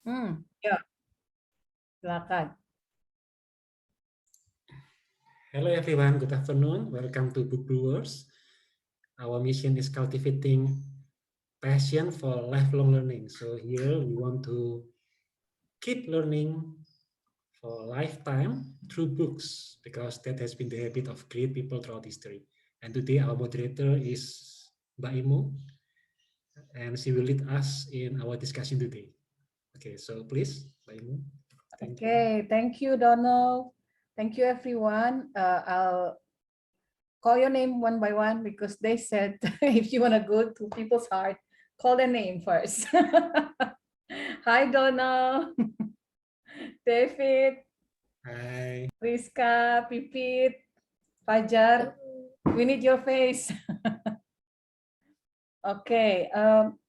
Ya, silakan. Hello everyone, good afternoon. Welcome to Book Brewers. Our mission is cultivating passion for lifelong learning. So here we want to keep learning for a lifetime through books because that has been the habit of great people throughout history. And today our moderator is Mbak Imo, and she will lead us in our discussion today. Okay, so please, Mbak Imo. Thank you. Okay, thank you, Donald. Thank you, everyone. I'll call your name one by one because they said if you want to go to people's heart, call their name first. Hi, Donald, David, Hi. Rizka, Pipit, Fajar. We need your face. Okay,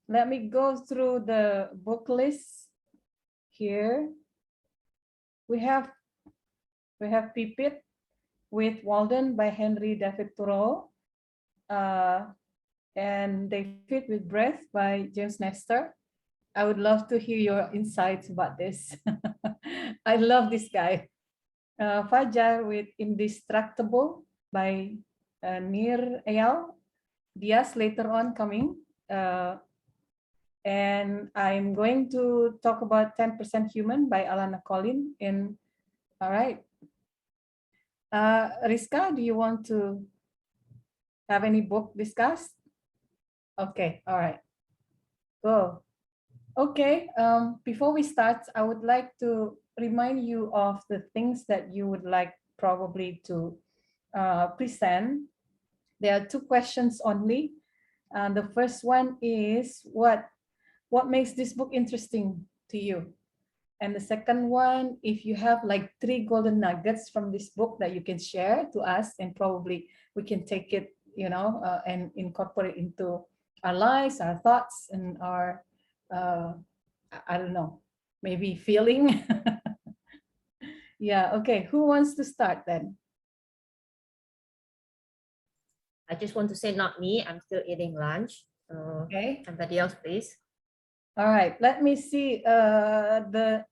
let me go through the book list here. We have Pipit with Walden by Henry David Thoreau, and David with Breath by James Nestor. I would love to hear your insights about this. I love this guy. Fajar with Indestructible by Nir Eyal Diaz later on coming. And I'm going to talk about 10% Human by Alana Collin. All right. Rizka, do you want to have any book discussed? Okay, all right. Go. Okay, before we start, I would like to remind you of the things that you would like probably to present. There are 2 questions only. The first one is what makes this book interesting to you? And the second one, if you have like 3 golden nuggets from this book that you can share to us, and probably we can take it, and incorporate into our lives, our thoughts, and our, I don't know, maybe feeling. Yeah, okay. Who wants to start then? I just want to say not me, I'm still eating lunch. Okay. Somebody else, please. All right, let me see the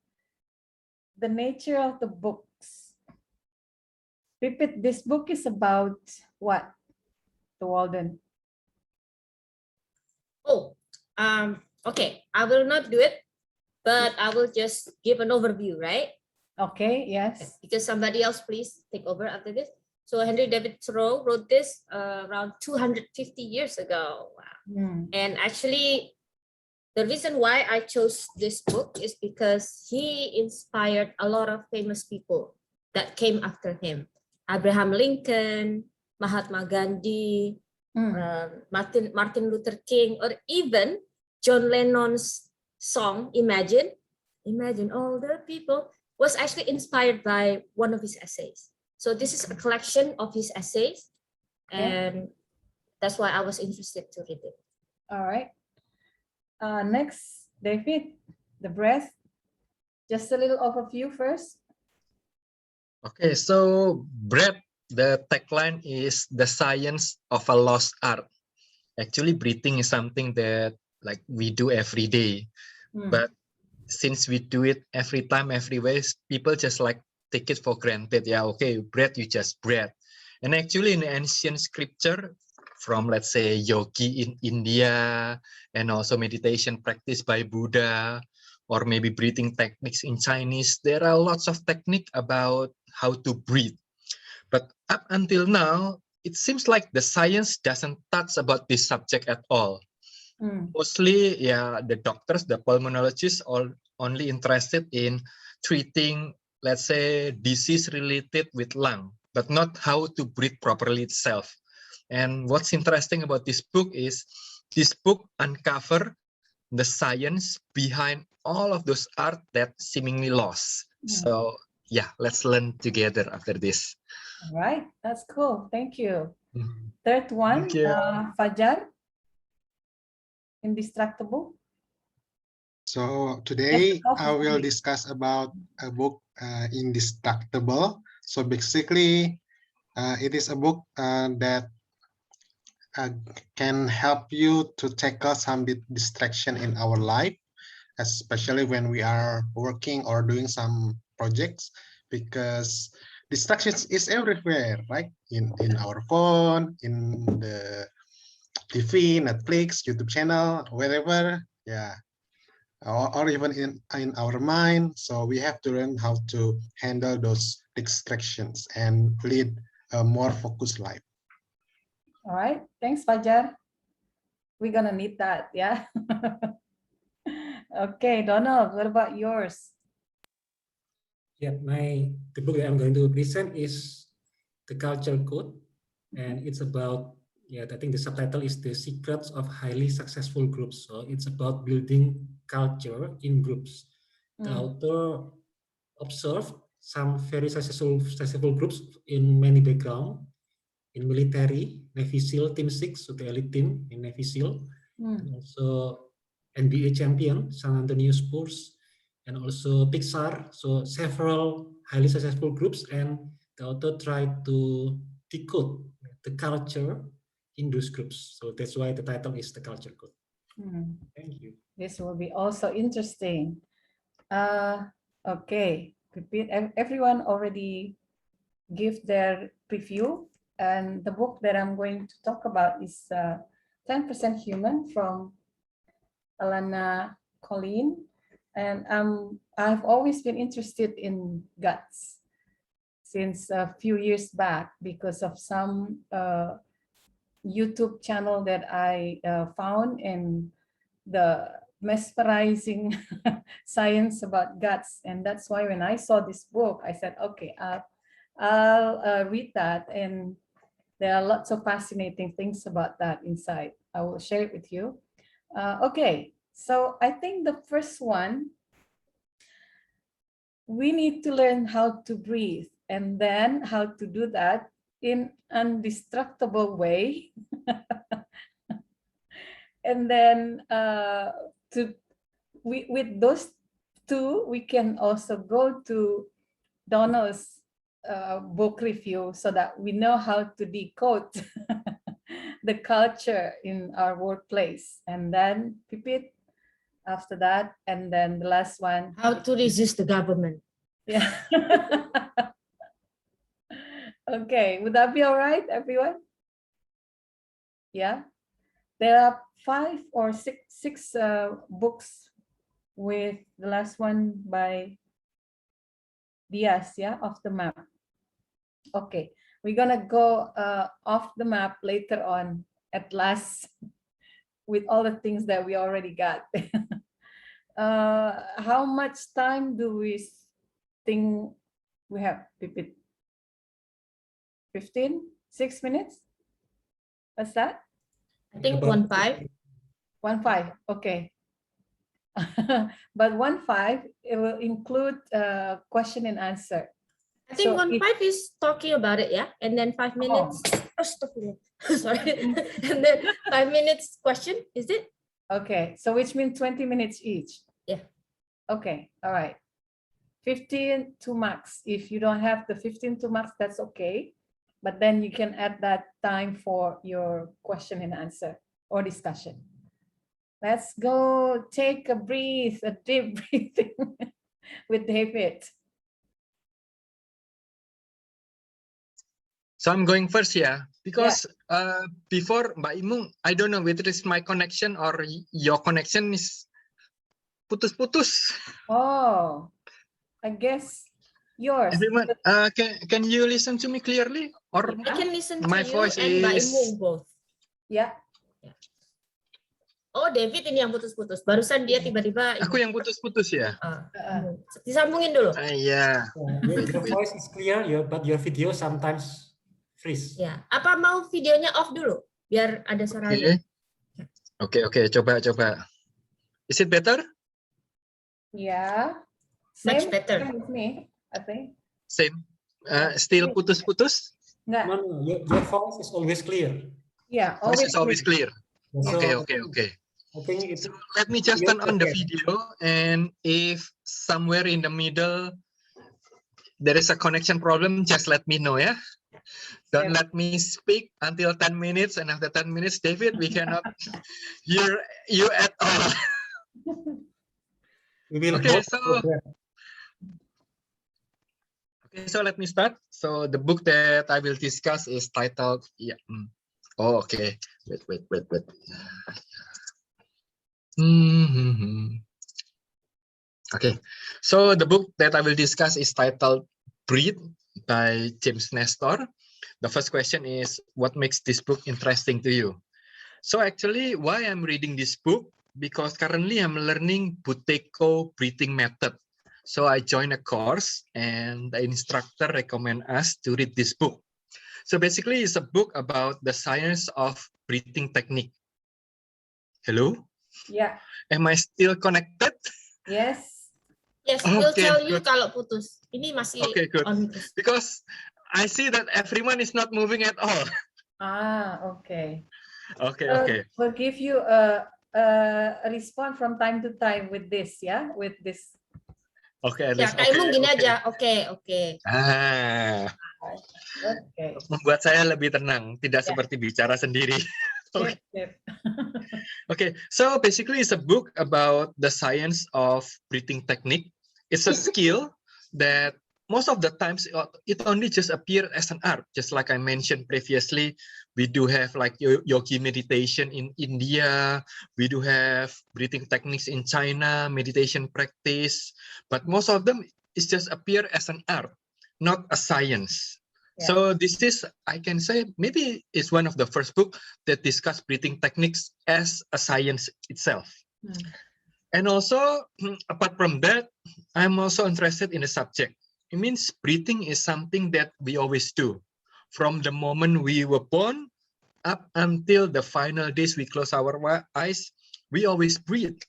nature of the books. Pipit, this book is about what, the Walden? Oh, okay, I will not do it, but I will just give an overview, right? Okay, yes. Because somebody else please take over after this. So Henry David Thoreau wrote this around 250 years ago. Wow. And actually, the reason why I chose this book is because he inspired a lot of famous people that came after him. Abraham Lincoln, Mahatma Gandhi, Martin Luther King, or even John Lennon's song, Imagine all the people, was actually inspired by one of his essays. So this is a collection of his essays, and that's why I was interested to read it. All right. Next, David, The Breath. Just a little overview first. Okay, so Breath, the tagline is the science of a lost art. Actually, breathing is something that like we do every day, but since we do it every time, every way, people just like take it for granted. Yeah, okay, breath, you just breath. And actually, in ancient scripture, from let's say yogi in India, and also meditation practice by Buddha, or maybe breathing techniques in Chinese, there are lots of technique about how to breathe. But up until now, it seems like the science doesn't touch about this subject at all. Mostly, yeah, the doctors, the pulmonologists, are only interested in treating, let's say, disease related with lung, but not how to breathe properly itself. And what's interesting about this book is this book uncover the science behind all of those art that seemingly lost. So yeah, let's learn together after this. All right, that's cool. Thank you. Third one, Thank you. Fajar, Indestructible. So today I will discuss about a book, Indestructible. So basically, it is a book that can help you to tackle some distraction in our life, especially when we are working or doing some projects, because distractions is everywhere, right? In our phone, in the TV, Netflix, YouTube channel, wherever, yeah, or even in our mind. So we have to learn how to handle those distractions and lead a more focused life. All right, thanks, Fajar. We're gonna need that, yeah. Okay, Donald, what about yours? Yeah, the book that I'm going to present is The Culture Code, and it's about, yeah, I think the subtitle is The Secrets of Highly Successful Groups. So it's about building culture in groups. The author observed some very successful groups in many backgrounds, in military, Navy SEAL Team 6, so the elite team in Navy SEAL, and also NBA champion, San Antonio Spurs, and also Pixar, so several highly successful groups, and the author tried to decode the culture in those groups. So that's why the title is The Culture Code. Thank you. This will be also interesting. Okay, everyone already give their preview, and the book that I'm going to talk about is 10% Human from Alana Colleen. And I've always been interested in guts since a few years back because of some YouTube channel that I found, and the mesmerizing science about guts. And that's why when I saw this book, I said, okay, I'll read that. And there are lots of fascinating things about that inside. I will share it with you. Okay, so I think the first one, we need to learn how to breathe, and then how to do that in an indestructible way. And then with those two, we can also go to Donald's book review so that we know how to decode the culture in our workplace. And then Pipit after that, and then the last one, How to resist the government. yeah. Okay, would that be all right, everyone? Yeah, there are 5 or 6 books, with the last one by Diaz, yeah, Off the Map. Okay, we're gonna go off the map later on at last with all the things that we already got. How much time do we think we have, Pipit? 15, 6 minutes? What's that? I think 1-5. 1-5, okay. But 1-5, it will include question and answer. I think So 1-5 is talking about it, yeah? And then 5 minutes. Sorry. And then 5 minutes question, is it? Okay, so which means 20 minutes each. Yeah. Okay, all right. 15 to max. If you don't have the 15 to max, that's okay. But then you can add that time for your question and answer or discussion. Let's go take a breathe, a deep breathing with David. So I'm going first, yeah, because before Mbak Imung, I don't know whether it's my connection or your connection is putus-putus. Oh, I guess yours. Everyone, can you listen to me clearly? Or I can listen to my you voice and Mbak is... Imung both. Ya. Oh, David ini yang putus-putus. Barusan dia tiba-tiba. Aku yang putus-putus ya. Disambungin dulu. Iya. Your voice is clear, but your video sometimes freeze. Ya. Apa mau videonya off dulu biar ada suaranya? Oke, coba. Is it better? Yeah. Much Same better. with me, I think. Same. Still putus-putus? Enggak. No, your voice is always clear. Yeah, Voice is always clear. So, Okay. I think it's, So let me just turn on the video, and if somewhere in the middle there is a connection problem, just let me know, yeah? Don't let me speak until 10 minutes, and after 10 minutes, David, we cannot hear you at all. We will Okay, hold so progress. okay, so let me start. So the book that I will discuss is titled, yeah. Oh, okay. Wait. Okay, so the book that I will discuss is titled Breathe by James Nestor. The first question is, what makes this book interesting to you? So actually, why I'm reading this book? Because currently I'm learning Buteyko breathing method. So I joined a course and the instructor recommend us to read this book. So basically it's a book about the science of breathing technique. Hello? Yeah. Am I still connected? Yes. Yes, we'll Okay, tell you good. kalau putus. Ini masih Okay, good. on terus. Because I see that everyone is not moving at all. Okay. Okay. We'll give you a response from time to time with this, yeah, with this. Okay, at Ya, least. Kak Imung Okay, gini okay. aja. Oke. Okay. Membuat saya lebih tenang, tidak Ya. seperti bicara sendiri. Okay. Sip. Okay, so basically it's a book about the science of breathing technique. It's a skill that most of the times it only just appear as an art. Just like I mentioned previously, we do have like yogi meditation in India. We do have breathing techniques in China, meditation practice. But most of them is just appear as an art, not a science. Yeah. So this is, I can say, maybe it's one of the first book that discuss breathing techniques as a science itself. And also, apart from that, I'm also interested in the subject. It means breathing is something that we always do. From the moment we were born up until the final days we close our eyes, we always breathe.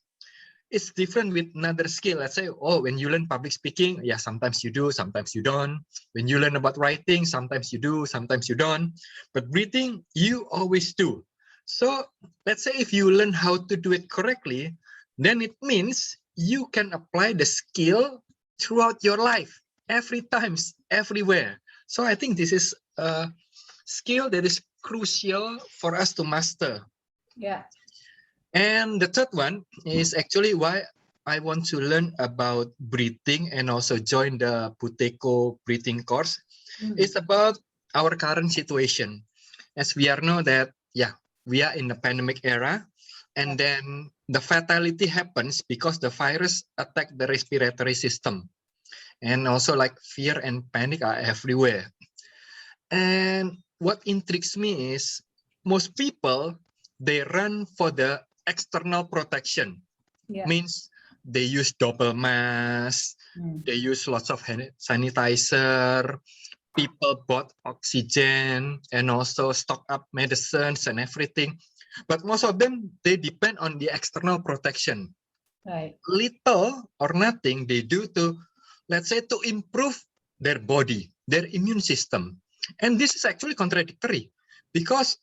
It's different with another skill. Let's say, when you learn public speaking, yeah, sometimes you do, sometimes you don't. When you learn about writing, sometimes you do, sometimes you don't. But breathing, you always do. So let's say if you learn how to do it correctly, then it means you can apply the skill throughout your life, every times, everywhere. So I think this is a skill that is crucial for us to master. Yeah. And the third one is actually why I want to learn about breathing and also join the Buteyko breathing course. It's about our current situation. As we are know that, yeah, we are in the pandemic era, and then the fatality happens because the virus attack the respiratory system. And also like fear and panic are everywhere. And what intrigues me is most people, they run for the external protection. Means they use double mask, they use lots of hand sanitizer, people bought oxygen and also stock up medicines and everything. But most of them, they depend on the external protection. Right. Little or nothing they do to, let's say, to improve their body, their immune system. And this is actually contradictory because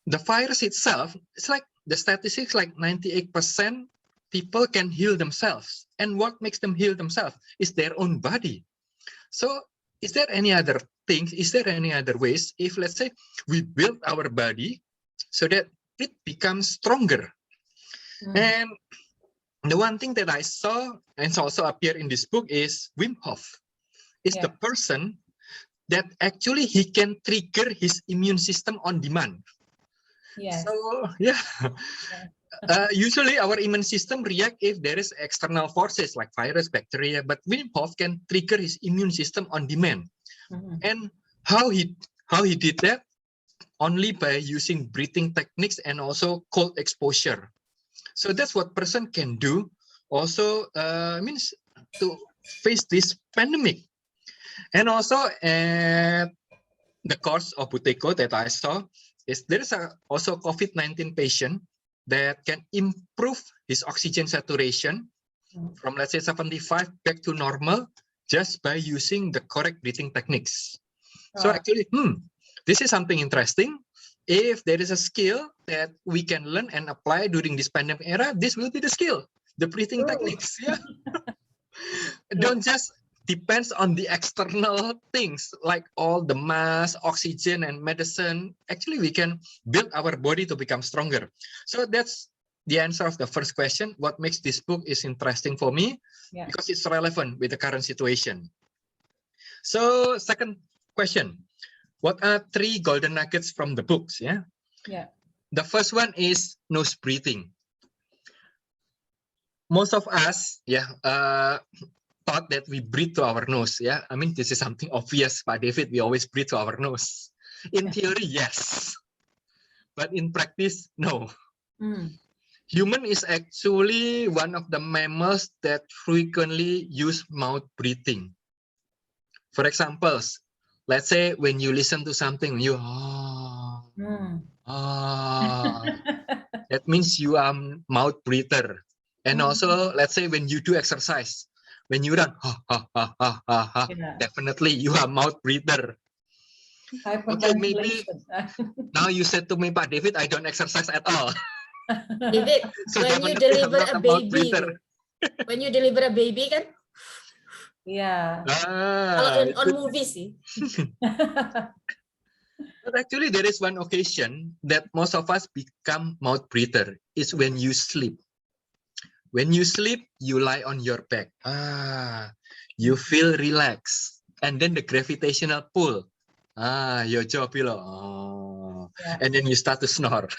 the virus itself, it's like the statistics like 98% people can heal themselves. And what makes them heal themselves is their own body. So is there any other things, is there any other ways if let's say we build our body so that it becomes stronger? And the one thing that I saw and also appear in this book is Wim Hof is the person that actually he can trigger his immune system on demand. Yes. So yeah, usually our immune system react if there is external forces like virus, bacteria, but Wim Hof can trigger his immune system on demand. And how he did that? Only by using breathing techniques and also cold exposure. So that's what person can do. Also means to face this pandemic. And also the course of Buteyko that I saw is there is also COVID-19 patient that can improve his oxygen saturation from let's say 75 back to normal just by using the correct breathing techniques. So actually, this is something interesting. If there is a skill that we can learn and apply during this pandemic era, this will be the skill, the breathing techniques. Yeah. Don't just depends on the external things like all the mass, oxygen, and medicine. Actually, we can build our body to become stronger. So that's the answer of the first question, what makes this book is interesting for me? Yeah. Because it's relevant with the current situation. So second question, what are 3 golden nuggets from the books? Yeah. Yeah. The first one is nose breathing. Most of us, thought that we breathe to our nose. Yeah, I mean, this is something obvious, Pak David. We always breathe to our nose. In theory, yes, but in practice, no. Human is actually one of the mammals that frequently use mouth breathing. For example, let's say when you listen to something, you that means you are mouth breather. And also, let's say when you do exercise, when you run, definitely you are mouth breather. Okay, maybe now you said to me, Pak David, I don't exercise at all. David, So when you definitely I'm deliver not a mouth baby, breather. when you deliver a baby kan, Yeah. kalau on movies sih. But actually, there is one occasion that most of us become mouth breather. Is when you sleep. When you sleep, you lie on your back. You feel relaxed, and then the gravitational pull. Your jaw pillow. And then you start to snore.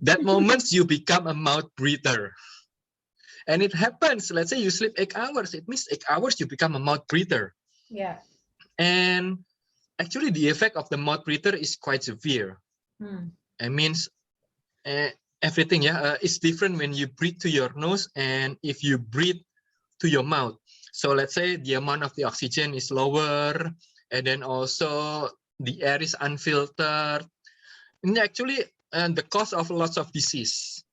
That moment you become a mouth breather. And it happens. Let's say you sleep 8 hours. It means 8 hours you become a mouth breather. Yeah. And actually, the effect of the mouth breather is quite severe. It means everything, it's different when you breathe to your nose and if you breathe to your mouth. So let's say the amount of the oxygen is lower, and then also the air is unfiltered. And actually, the cause of lots of disease.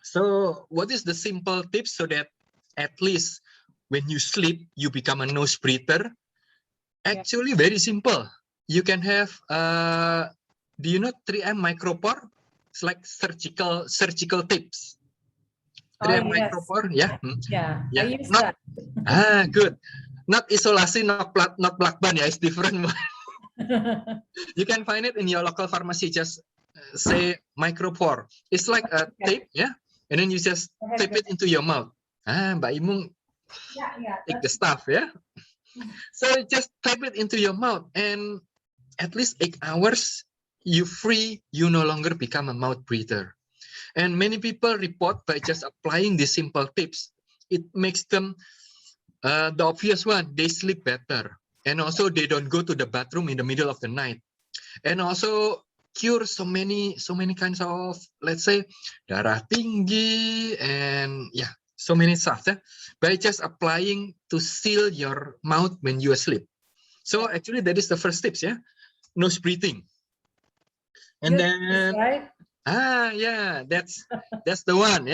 So what is the simple tips so that at least when you sleep, you become a nose breather? Actually, very simple. You can have, do you know 3M micropore? It's like surgical tips. 3M micropore, yeah. I use not, that. Good. Not isolasi, not plakban, yeah. It's different. You can find it in your local pharmacy. Just say micropore. It's like a tape, yeah. And then you just tape it into your mouth. Mbak Imung take the stuff, yeah. So just type it into your mouth, and at least 8 hours, you free, you no longer become a mouth breather. And many people report by just applying these simple tips, it makes them, the obvious one, they sleep better. And also they don't go to the bathroom in the middle of the night. And also cure so many kinds of, let's say, darah tinggi, and so many stuff by just applying to seal your mouth when you are asleep. So actually that is the first tips, nose breathing. And then right? that's the one,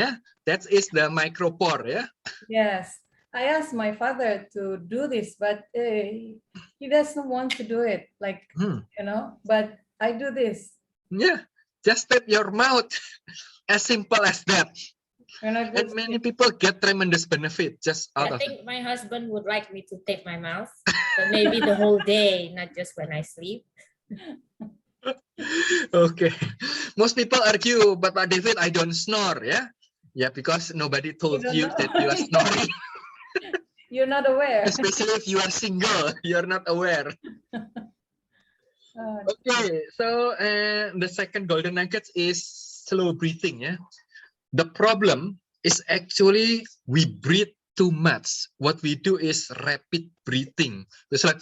that is the micropore. Yes, I asked my father to do this, but he doesn't want to do it, like but I do this. Just tap your mouth. As simple as that. And many people get tremendous benefit just out of it. I think my husband would like me to tape my mouth, but maybe the whole day, not just when I sleep. Okay. Most people argue, but Pak David, I don't snore, because nobody told you that you are snoring. You're not aware. Especially if you are single, you're not aware. Okay, so the second golden nugget is slow breathing. The problem is actually we breathe too much. What we do is rapid breathing. It's like,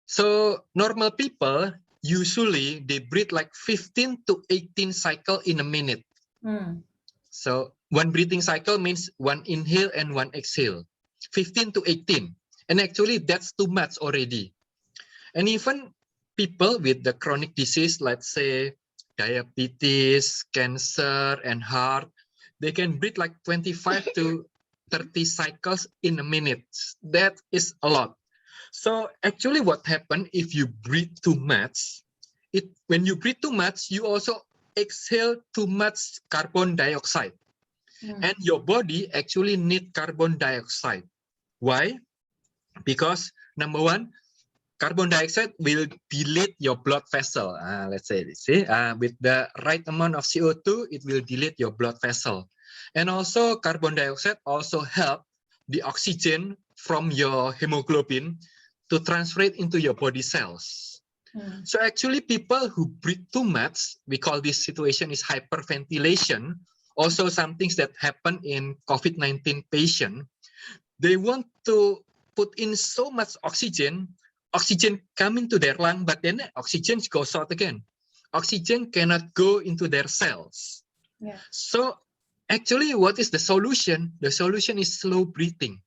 so normal people usually they breathe like 15 to 18 cycle in a minute. So one breathing cycle means one inhale and one exhale, 15 to 18. And actually that's too much already. And even people with the chronic disease, let's say diabetes, cancer, and heart, they can breathe like 25 to 30 cycles in a minute. That is a lot. So actually what happens if you breathe too much, when you breathe too much, you also exhale too much carbon dioxide. And your body actually needs carbon dioxide. Why? Because number one, carbon dioxide will dilate your blood vessel. Let's say this. With the right amount of CO2, it will dilate your blood vessel. And also carbon dioxide also help the oxygen from your hemoglobin to transfer it into your body cells. So actually people who breathe too much, we call this situation is hyperventilation. Also some things that happen in COVID-19 patient, they want to put in so much oxygen come into their lung, but then oxygen goes out again. Oxygen cannot go into their cells. Yeah. So actually, what is the solution? The solution is slow breathing.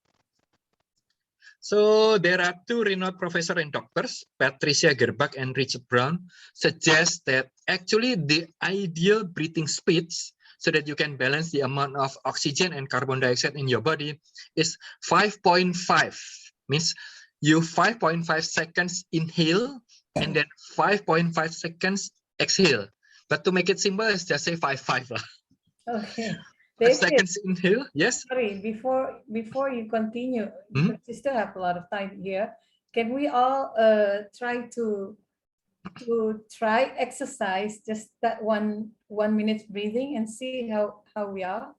So there are two renowned professors and doctors, Patricia Gerbach and Richard Brown, suggest that actually the ideal breathing speeds so that you can balance the amount of oxygen and carbon dioxide in your body is 5.5. Means you 5.5 seconds inhale and then 5.5 seconds exhale. But to make it simple, let's just say 5.5 lah. Okay. 5 David, seconds inhale, yes. sorry, before you continue, because we still have a lot of time here, can we all try to try exercise just that one minute breathing and see how we are?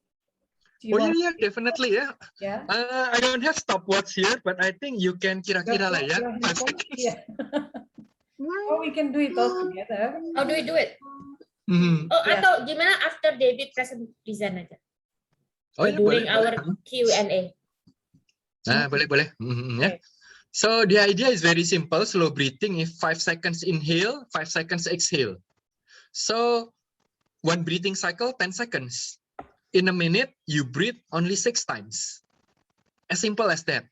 Do you Oh want yeah, definitely, yeah. Yeah. I don't have stopwatch here, but I think you can kira-kira lah ya. Your 5 handphone? seconds. Yeah. Or we can do it all together. How do we do it? Mhm. Oh, Yeah. atau gimana after David present aja? Oh Or ya, during boleh. our Q&A. Boleh. Ya. Okay. So the idea is very simple. Slow breathing is 5 seconds inhale, 5 seconds exhale. So one breathing cycle, 10 seconds. In a minute, you breathe only 6 times. As simple as that.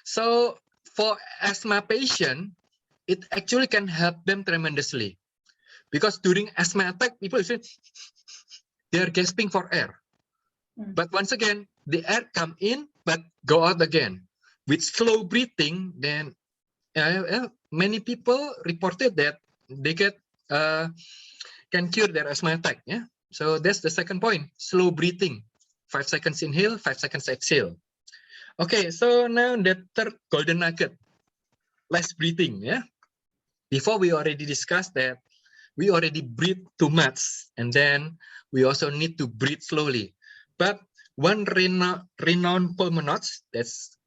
So for asthma patient, it actually can help them tremendously. Because during asthma attack, people say they are gasping for air. But once again, the air come in, but go out again. With slow breathing, then many people reported that they can cure their asthma attack. Yeah. So that's the second point, slow breathing. 5 seconds inhale, 5 seconds exhale. Okay, so now the third golden nugget, less breathing. Yeah. Before we already discussed that we already breathe too much, and then we also need to breathe slowly. But one renowned pulmonologist,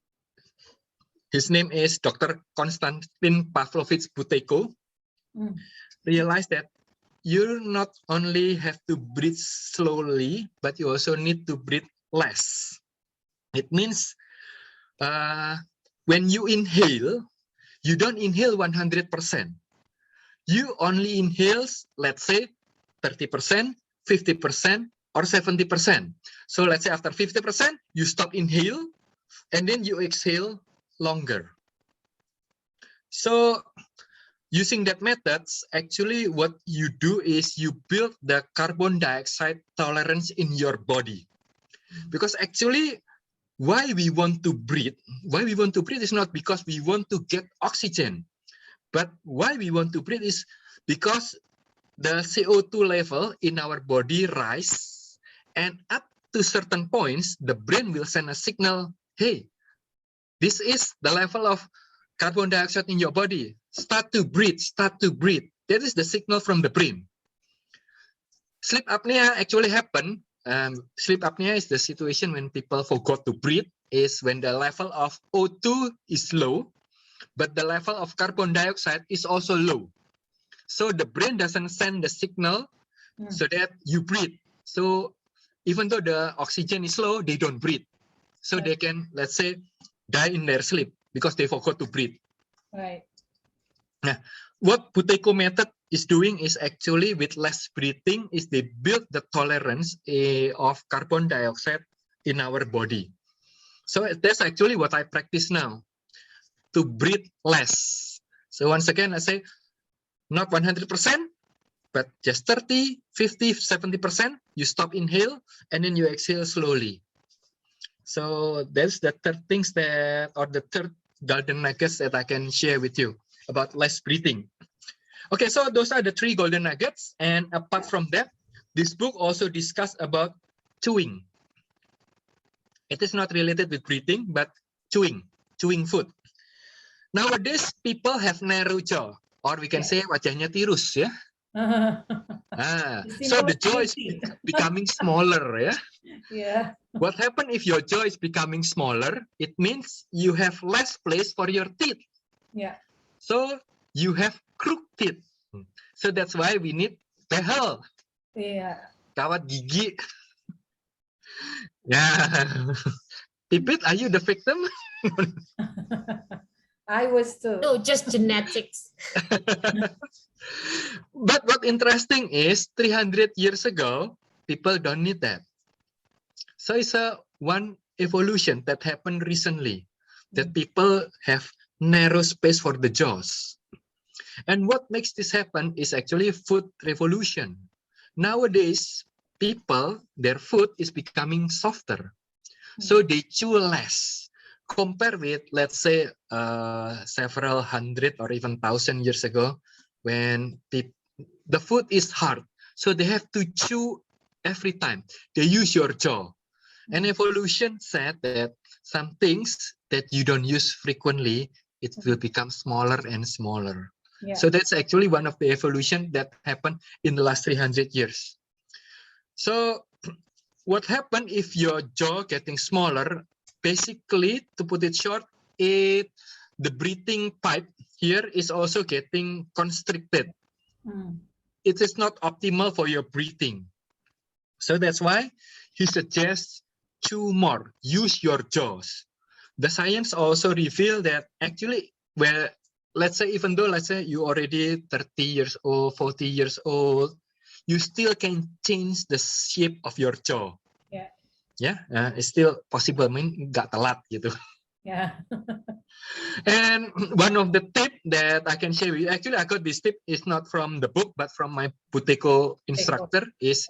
his name is Dr. Konstantin Pavlovich Buteyko, realized that you not only have to breathe slowly, but you also need to breathe less. It means when you inhale, you don't inhale 100%. You only inhale, let's say, 30%, 50%, or 70%. So let's say after 50%, you stop inhale, and then you exhale longer. So using that methods, actually what you do is you build the carbon dioxide tolerance in your body. Because actually why we want to breathe is not because we want to get oxygen, but why we want to breathe is because the CO2 level in our body rise, and up to certain points, the brain will send a signal, hey, this is the level of carbon dioxide in your body. Start to breathe, start to breathe. That is the signal from the brain. Sleep apnea actually happen. Sleep apnea is the situation when people forgot to breathe, is when the level of O2 is low, but the level of carbon dioxide is also low. So the brain doesn't send the signal so that you breathe. So even though the oxygen is low, they don't breathe. So they can, let's say, die in their sleep because they forgot to breathe. Right. Now, what Buteyko method is doing is actually with less breathing is they build the tolerance of carbon dioxide in our body. So that's actually what I practice now, to breathe less. So once again, I say, not 100%, but just 30, 50, 70%, you stop inhale, and then you exhale slowly. So that's the third things that, or the third golden nuggets that I can share with you about less breathing. Okay, so those are the 3 golden nuggets. And apart from that, this book also discuss about chewing. It is not related with breathing, but chewing food. Nowadays, people have narrow jaw, or we can say wajahnya tirus, ya. So the jaw is becoming smaller, ya. Yeah. What happens if your jaw is becoming smaller? It means you have less place for your teeth. Yeah. So you have crooked teeth. So that's why we need behel. Yeah. Kawat gigi. Yeah. Pipit, are you the victim? I was too. No, just genetics. But what interesting is 300 years ago, people don't need that. So it's a one evolution that happened recently, that people have narrow space for the jaws. And what makes this happen is actually food revolution. Nowadays, people, their food is becoming softer. So they chew less. Compare with, let's say, several hundred or even 1,000 years ago, when the food is hard. So they have to chew every time. They use your jaw. And evolution said that some things that you don't use frequently, it will become smaller and smaller. Yeah. So that's actually one of the evolution that happened in the last 300 years. So what happened if your jaw getting smaller? Basically, to put it short, the breathing pipe here is also getting constricted. It is not optimal for your breathing. So that's why he suggests chew more, use your jaws. The science also revealed that actually, well, let's say, even though, let's say you already 30 years old, 40 years old, you still can change the shape of your jaw. Yeah. Yeah, it's still possible. I mean, nggak telat gitu. Yeah. And one of the tip that I can share with you, actually, I got this tip. It's not from the book, but from my Buteko instructor. Is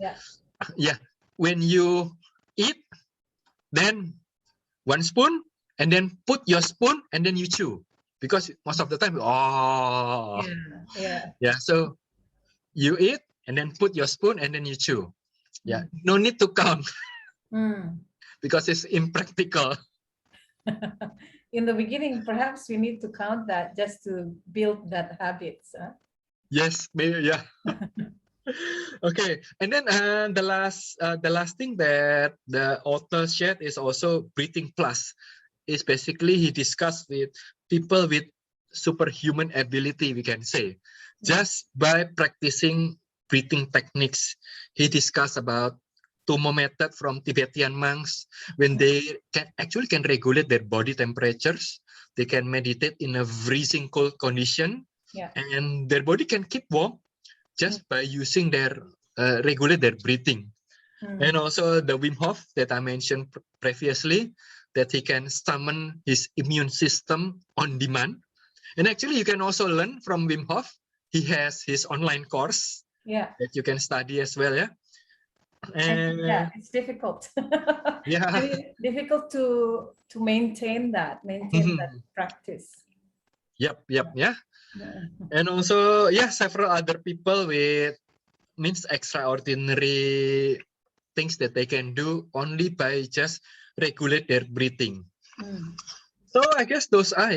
when you eat, then one spoon, and then put your spoon, and then you chew, because most of the time, so you eat and then put your spoon and then you chew. Yeah, no need to count because it's impractical. In the beginning, perhaps we need to count that just to build that habits. Yes, maybe, yeah. Okay, and then the last thing that the author shared is also breathing plus. Is basically he discussed with people with superhuman ability, we can say, just by practicing breathing techniques. He discussed about Tumo method from Tibetan monks, when they can regulate their body temperatures. They can meditate in a freezing cold condition, and their body can keep warm just by using their regulate their breathing. And also the Wim Hof that I mentioned previously, that he can summon his immune system on demand. And actually you can also learn from Wim Hof. He has his online course that you can study as well. And it's difficult. Difficult difficult to maintain that practice. Yep. And also several other people with extraordinary things that they can do only by just regulate their breathing. So I guess those are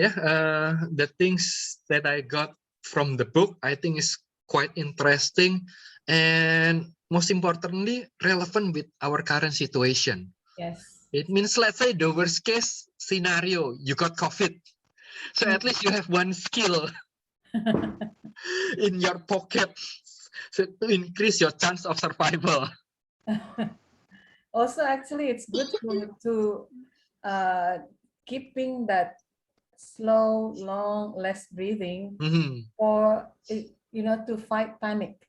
the things that I got from the book. I think is quite interesting and most importantly relevant with our current situation. Yes. It means, let's say, the worst case scenario, you got COVID. So at least you have one skill in your pocket, so to increase your chance of survival. Also, actually, it's good to keeping that slow, long, less breathing or to fight panic.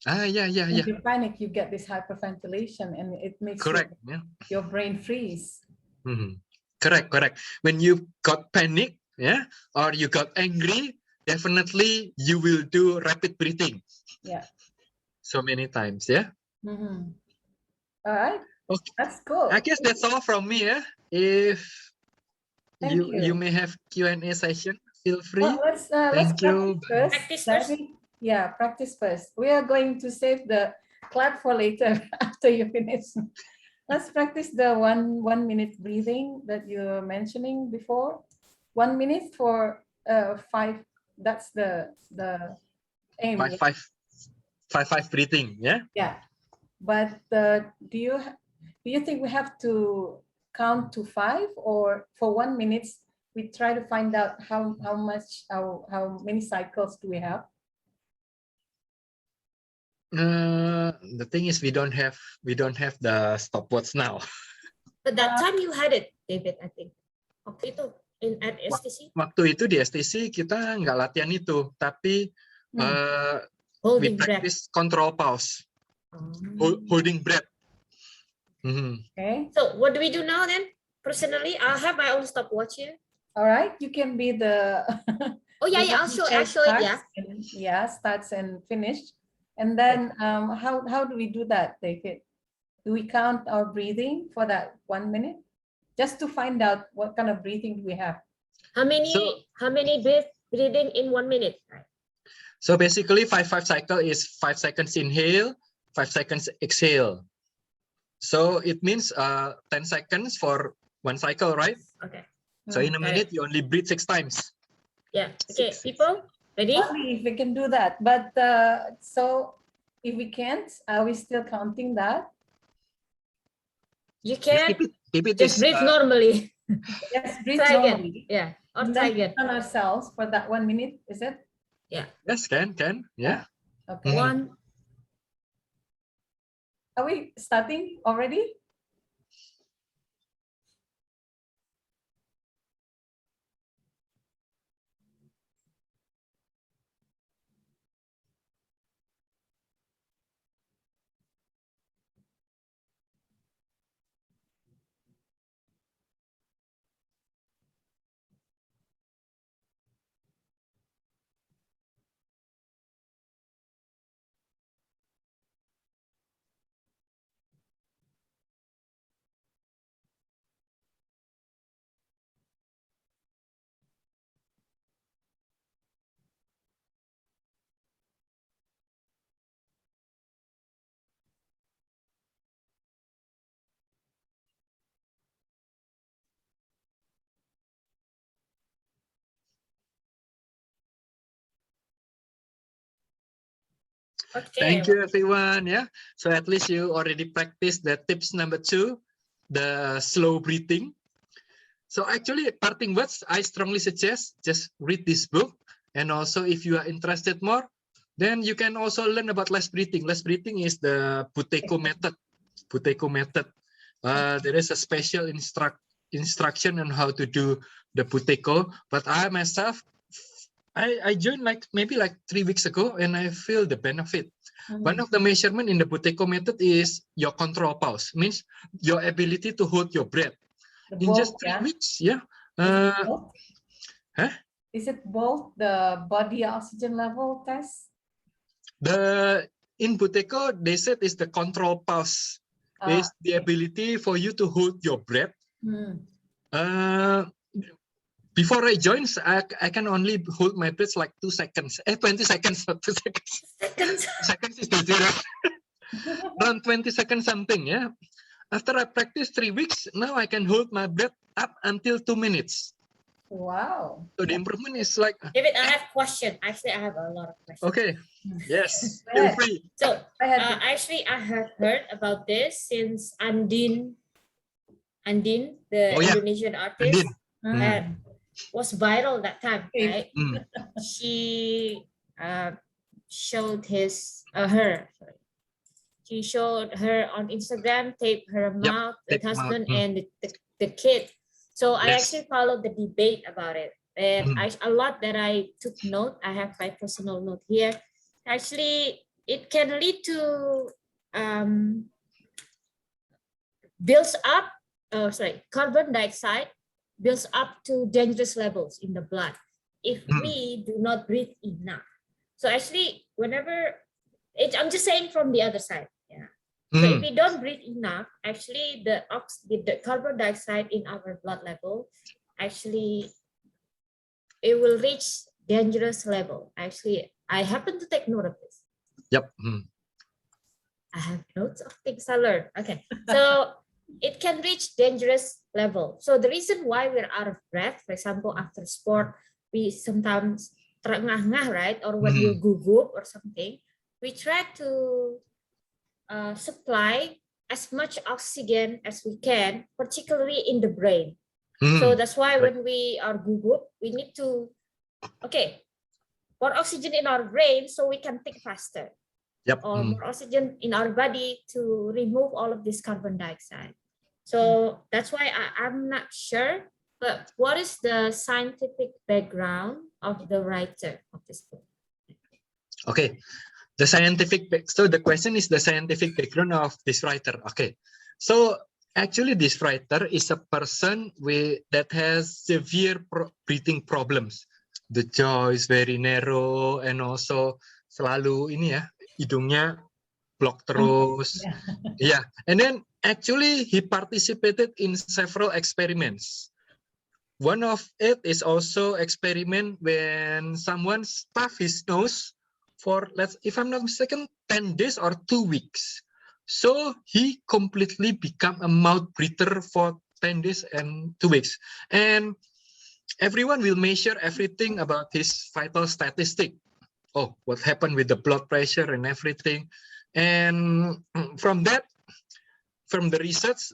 If you panic, you get this hyperventilation, and it makes your brain freeze. Correct. When you got panic, or you got angry, definitely you will do rapid breathing. So many times, All right. Okay. That's cool. I guess that's all from me. If you you may have Q&A session, feel free. Let's Thank you. practice first. Practice first. We are going to save the clap for later after you finish. Let's practice the one minute breathing that you were mentioning before. 1 minute for 5. That's the aim. Five, five breathing. Yeah. Yeah. But do you think we have to count to 5, or for 1 minute we try to find out how many cycles do we have? The thing is, we don't have the stopwatch now. But that time you had it, David, I think. Waktu itu at STC. Waktu itu di STC kita nggak latihan itu, tapi we Holding breath. practice control pause, holding breath. Okay. So what do we do now then? Personally, I have my own stopwatch here. All right. You can be the. Oh yeah, the yeah. one who I'll show it. Yeah. Yeah, starts and finish. And then how do we do that, David? Do we count our breathing for that 1 minute? Just to find out what kind of breathing do we have? How many breathing in 1 minute? So basically, 5 cycle is 5 seconds inhale, 5 seconds exhale. So it means 10 seconds for 1 cycle, right? Okay. So in a minute, you only breathe 6 times. Yeah. Okay, people, ready? Only if we can do that. But so if we can't, are we still counting that? You can Keep it just breathe normally. Yes, breathe Try again. normally. Yeah. Or And try then again. on ourselves for that 1 minute, is it? Yes, can. Yeah. Okay. One. Are we starting already? Okay. Thank you, everyone. Yeah. So at least you already practiced the tips number 2, the slow breathing. So actually, parting words, I strongly suggest just read this book. And also, if you are interested more, then you can also learn about less breathing. Less breathing is the Buteyko method. There is a special instruction on how to do the Buteyko. But I myself, I joined maybe 3 weeks ago, and I feel the benefit. One of the measurement in the Buteyko method is your control pause, means your ability to hold your breath. In just 3 weeks, yeah. Is it both the body oxygen level test? In Buteyko, they said is the control pause. Is the ability for you to hold your breath. Before I joined, I can only hold my breath 2 seconds. 20 seconds, not 2 seconds. Seconds is the zero. Around 20 seconds something, yeah. After I practiced 3 weeks, now I can hold my breath up until 2 minutes. Wow. So the improvement is David, I have question. Actually, I have a lot of questions. Okay. Yes. Feel free. So actually, I have heard about this since Andin, the Indonesian artist, was viral that time, right? She showed she showed her on Instagram, taped her mouth, the husband and the kid. So I actually followed the debate about it, and a lot that I took note. I have my personal note here. Actually, it can lead to carbon dioxide builds up to dangerous levels in the blood if we do not breathe enough. So actually, I'm just saying from the other side. Yeah. So if we don't breathe enough, actually the carbon dioxide in our blood level, actually it will reach dangerous level. Actually, I happen to take note of this. Yep. I have notes of things I learned. Okay. So it can reach dangerous level. So the reason why we're out of breath, for example, after sport, we sometimes terengah-engah, right? Or when we gugup or something, we try to supply as much oxygen as we can, particularly in the brain. So that's why when we are gugup, we need to, more oxygen in our brain so we can think faster. Yep. Or more oxygen in our body to remove all of this carbon dioxide. So that's why I'm not sure, but what is the scientific background of the writer of this book? Okay, so the question is the scientific background of this writer. Okay, so actually this writer is a person that has severe breathing problems. The jaw is very narrow and also selalu ini ya, hidungnya block terus. Yeah, and then actually he participated in several experiments. One of it is also experiment when someone stuff his nose for, if I'm not mistaken, 10 days or 2 weeks. So he completely become a mouth breather for 10 days and 2 weeks. And everyone will measure everything about his vital statistic. Oh, what happened with the blood pressure and everything. And from the research,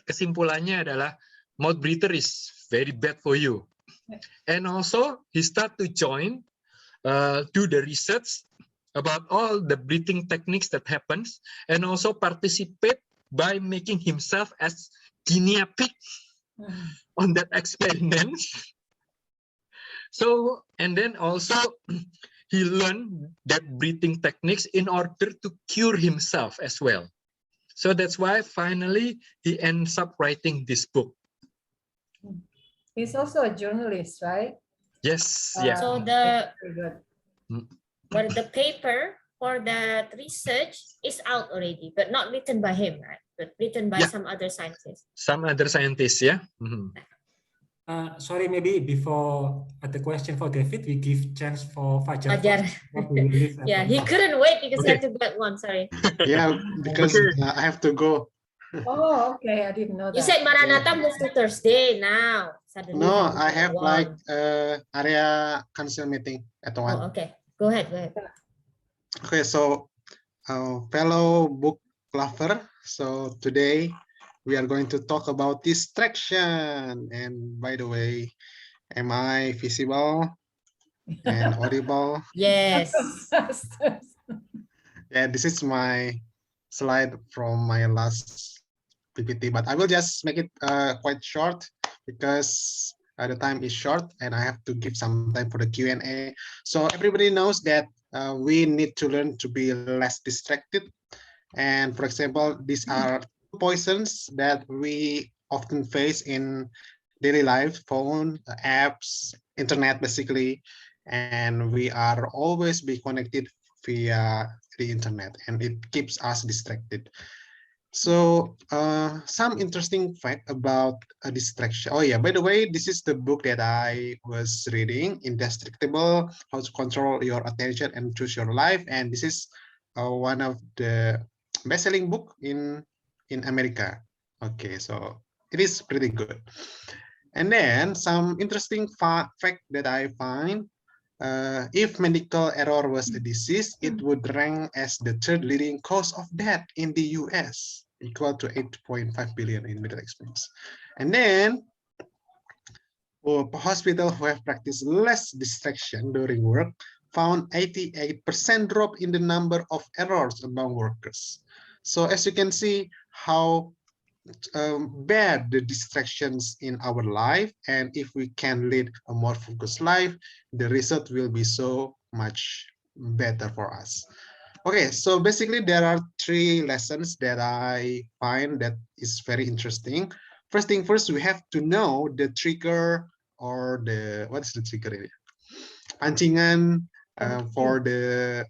kesimpulannya adalah mouth breather is very bad for you. And also he start to do the research about all the breathing techniques that happens, and also participate by making himself as guinea pig on that experiment. So, and then also he learned that breathing techniques in order to cure himself as well. So that's why finally he ends up writing this book. He's also a journalist, right? Yes. Yeah. So but the paper for that research is out already, but not written by him, right? But written by some other scientists. Some other scientists, yeah. Sorry, maybe before the question for David, we give chance for Fajar. Yeah, he couldn't wait because he had to get one. Sorry. Yeah, because I have to go. Oh, okay. I didn't know that. You said Maranatha moved to Thursday now. Suddenly No, I have one. like area council meeting at 1. Oh, okay. Go ahead. Okay, so fellow book lover, so today we are going to talk about distraction. And by the way, am I visible and audible? Yes. Yeah, this is my slide from my last PPT, but I will just make it quite short because the time is short and I have to give some time for the Q&A. So everybody knows that we need to learn to be less distracted. And for example, these are poisons that we often face in daily life: phone, apps, internet, basically. And we are always be connected via the internet, and it keeps us distracted. So some interesting fact about a distraction. Oh yeah, by the way, this is the book that I was reading, Indestructible: How to Control Your Attention and Choose Your Life. And this is one of the best-selling book in America. Okay, so it is pretty good. And then some interesting fact that I find, if medical error was a disease, it would rank as the 3rd leading cause of death in the US, equal to 8.5 billion in medical expense. And then hospitals who have practiced less distraction during work found 88% drop in the number of errors among workers. So as you can see how bad the distractions in our life, and if we can lead a more focused life, the result will be so much better for us. Okay, so basically there are 3 lessons that I find that is very interesting. First thing first, we have to know the trigger, or what is the trigger? Pancingan for the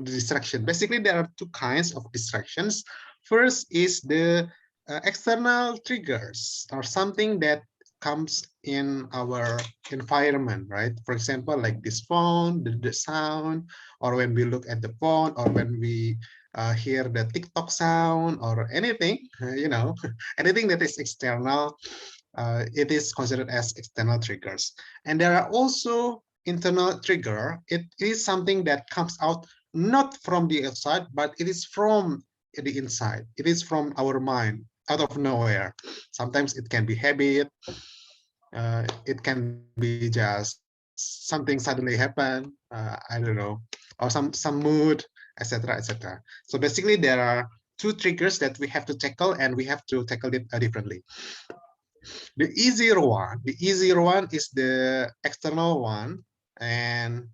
distraction. Basically, there are 2 kinds of distractions. First is the external triggers, or something that comes in our environment, right? For example, like this phone, the sound, or when we look at the phone, or when we hear the TikTok sound, or anything, anything that is external. it is considered as external triggers. And there are also internal trigger. It is something that comes out not from the outside, but it is from the inside. It is from our mind, out of nowhere. Sometimes it can be habit. It can be just something suddenly happen. I don't know, or some mood, etc., etc. So basically, there are two triggers that we have to tackle, and we have to tackle it differently. The easier one is the external one, and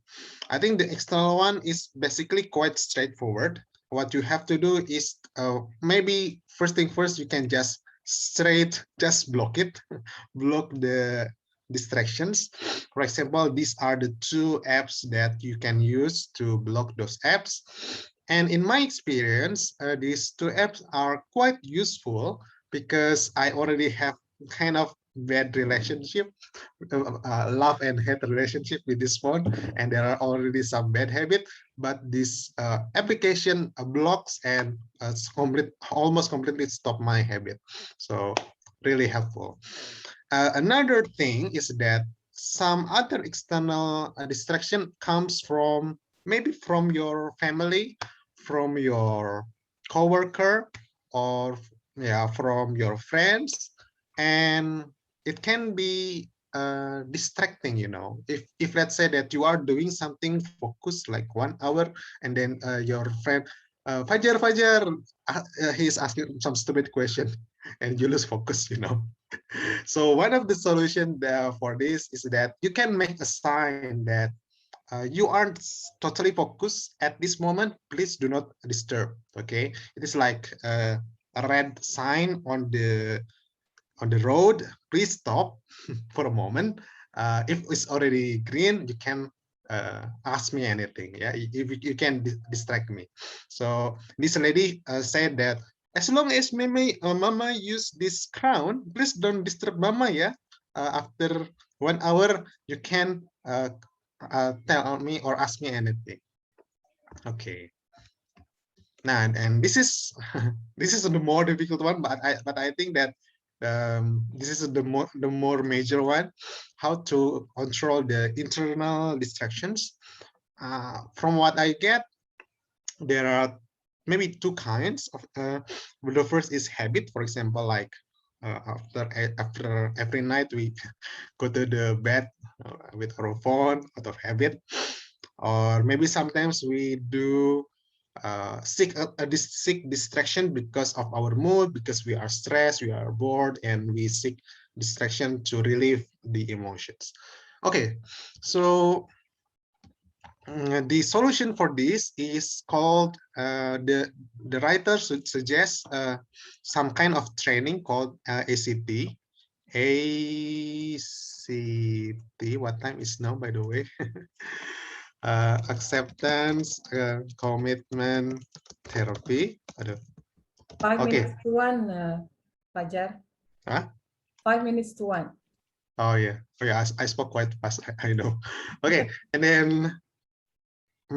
I think the external one is basically quite straightforward. What you have to do is maybe first thing first, you can just block it, block the distractions. For example, these are the two apps that you can use to block those apps. And in my experience, these two apps are quite useful because I already have kind of bad relationship, love and hate relationship with this phone, and there are already some bad habit. But this application blocks and almost completely stop my habit. So really helpful. Another thing is that some other external distraction comes from maybe from your family, from your coworker, or yeah, from your friends, and it can be distracting. If let's say that you are doing something focused like 1 hour, and then your friend Fajar, he's asking some stupid question, and you lose focus. So one of the solution for this is that you can make a sign that you aren't totally focused at this moment. Please do not disturb. Okay, it is like a red sign on the road. Please stop for a moment. If it's already green, you can ask me anything. Yeah, if you can distract me. So this lady said that as long as mama use this crown, please don't disturb mama. Yeah, after 1 hour, you can tell me or ask me anything. Okay. Now, and this is this is the more difficult one, but I think that this is the more major one, how to control the internal distractions. From what I get, there are maybe two kinds of. The first is habit. For example, like after every night we go to the bed with our phone out of habit, or maybe sometimes we do seek distraction because of our mood, because we are stressed, we are bored, and we seek distraction to relieve the emotions. Okay, so the solution for this is called the writer suggests some kind of training called ACT. What time is now, by the way? Acceptance, commitment, therapy. Aduh. 5 Okay. minutes to one, Fajar. Huh? 5 minutes to one. Oh yeah. I spoke quite fast. I know. Okay, and then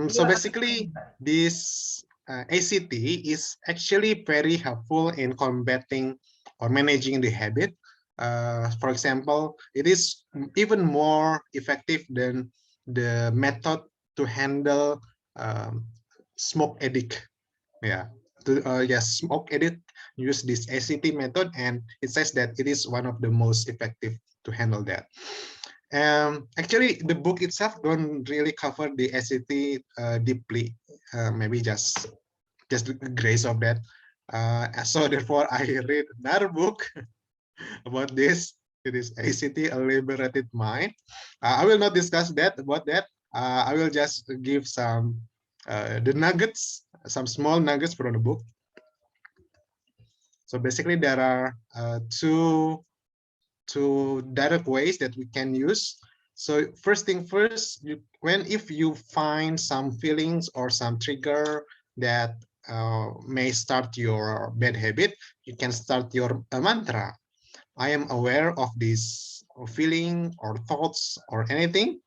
so basically this ACT is actually very helpful in combating or managing the habit. For example, it is even more effective than the method to handle smoke addict. Yeah, smoke addict use this ACT method, and it says that it is one of the most effective to handle that. Actually, the book itself don't really cover the ACT deeply. Maybe just the grace of that. So therefore, I read another book about this. It is ACT, A Liberated Mind. I will not discuss about that. I will just give some the nuggets, some small nuggets from the book. So basically, there are two direct ways that we can use. So first thing first, if you find some feelings or some trigger that may start your bad habit, you can start your mantra. I am aware of this feeling or thoughts or anything.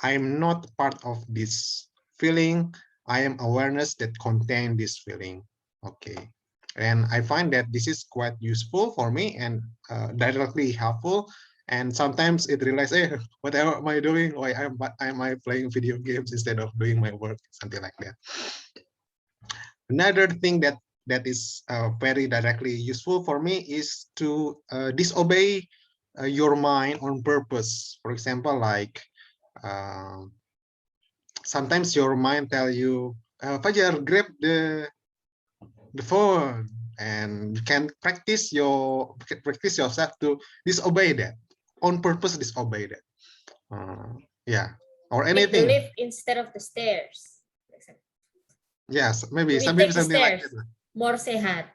I am not part of this feeling. I am awareness that contain this feeling. Okay. And I find that this is quite useful for me and directly helpful. And sometimes it realizes, hey, what am I doing? Why am I playing video games instead of doing my work? Something like that. Another thing that is very directly useful for me is to disobey your mind on purpose. For example, like sometimes your mind tell you, Fajar, grab the phone, and you can practice yourself to disobey that on purpose. Disobey that, yeah, or Take the anything. lift instead of the stairs. Yes, maybe We something take the like stairs. that. More sehat.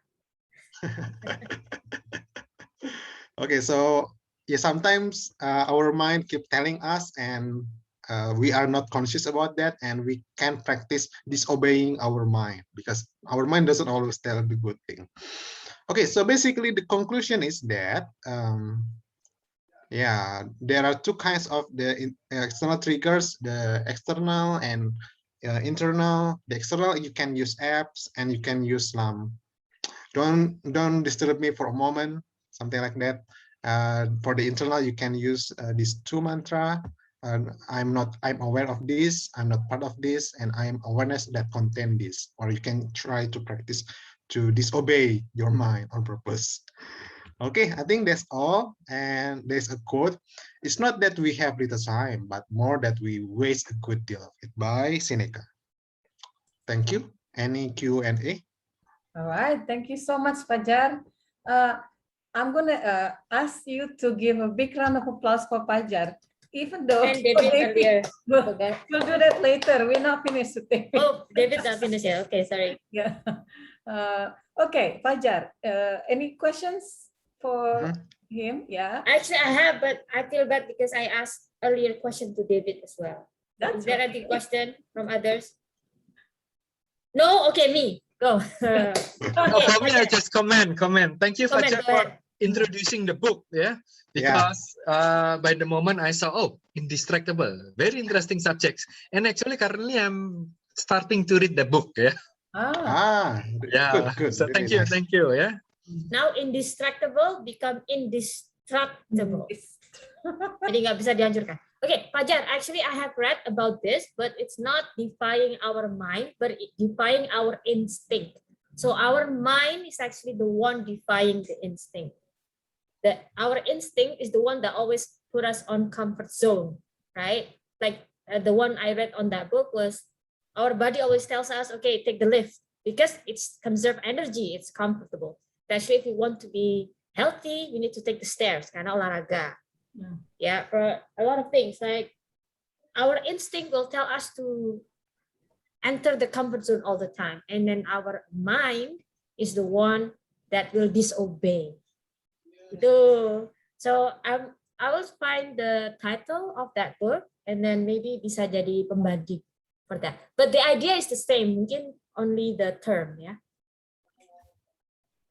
Okay, so yeah, sometimes our mind keep telling us, and we are not conscious about that, and we can practice disobeying our mind because our mind doesn't always tell the good thing. Okay, so basically the conclusion is that yeah, there are two kinds of the external triggers, the external and internal. The external, you can use apps and you can use don't disturb me for a moment, something like that. For the internal, you can use these two mantra. I'm aware of this, I'm not part of this, and I'm awareness that contain this. Or you can try to practice to disobey your mind on purpose. Okay, I think that's all. And there's a quote. It's not that we have little time, but more that we waste a good deal of it, by Seneca. Thank you. Any Q&A? All right, thank you so much, Fajar. I'm gonna ask you to give a big round of applause for Fajar, even though And David earlier. we'll do that later. We're not finished today. Oh, David not finished yet. Okay, sorry. Yeah. Okay, Fajar. Any questions for him? Yeah. Actually, I have, but I feel bad because I asked earlier question to David as well. That's Is there okay. any question from others? No? Okay, me. Go. No, for me, I just comment. Thank you, Comment, Fajar, go ahead. for introducing the book. Yeah, because by the moment I saw, oh, Indistractable, very interesting subjects, and actually currently I'm starting to read the book. Yeah. Yeah. Good. So Really thank nice. you. Yeah. Now indistractable become indestructible. Jadi nggak bisa dihancurkan. Okay, Fajar, actually I have read about this, but it's not defying our mind, but defying our instinct. So our mind is actually the one defying the instinct. Our instinct is the one that always put us on comfort zone, right? Like the one I read on that book was, our body always tells us, okay, take the lift because it's conserve energy, it's comfortable. Especially if you want to be healthy, you need to take the stairs, karena olahraga. Yeah, for a lot of things, like our instinct will tell us to enter the comfort zone all the time, and then our mind is the one that will disobey. So I will find the title of that book, and then maybe bisa jadi pembanding for that. But the idea is the same, mungkin only the term, yeah.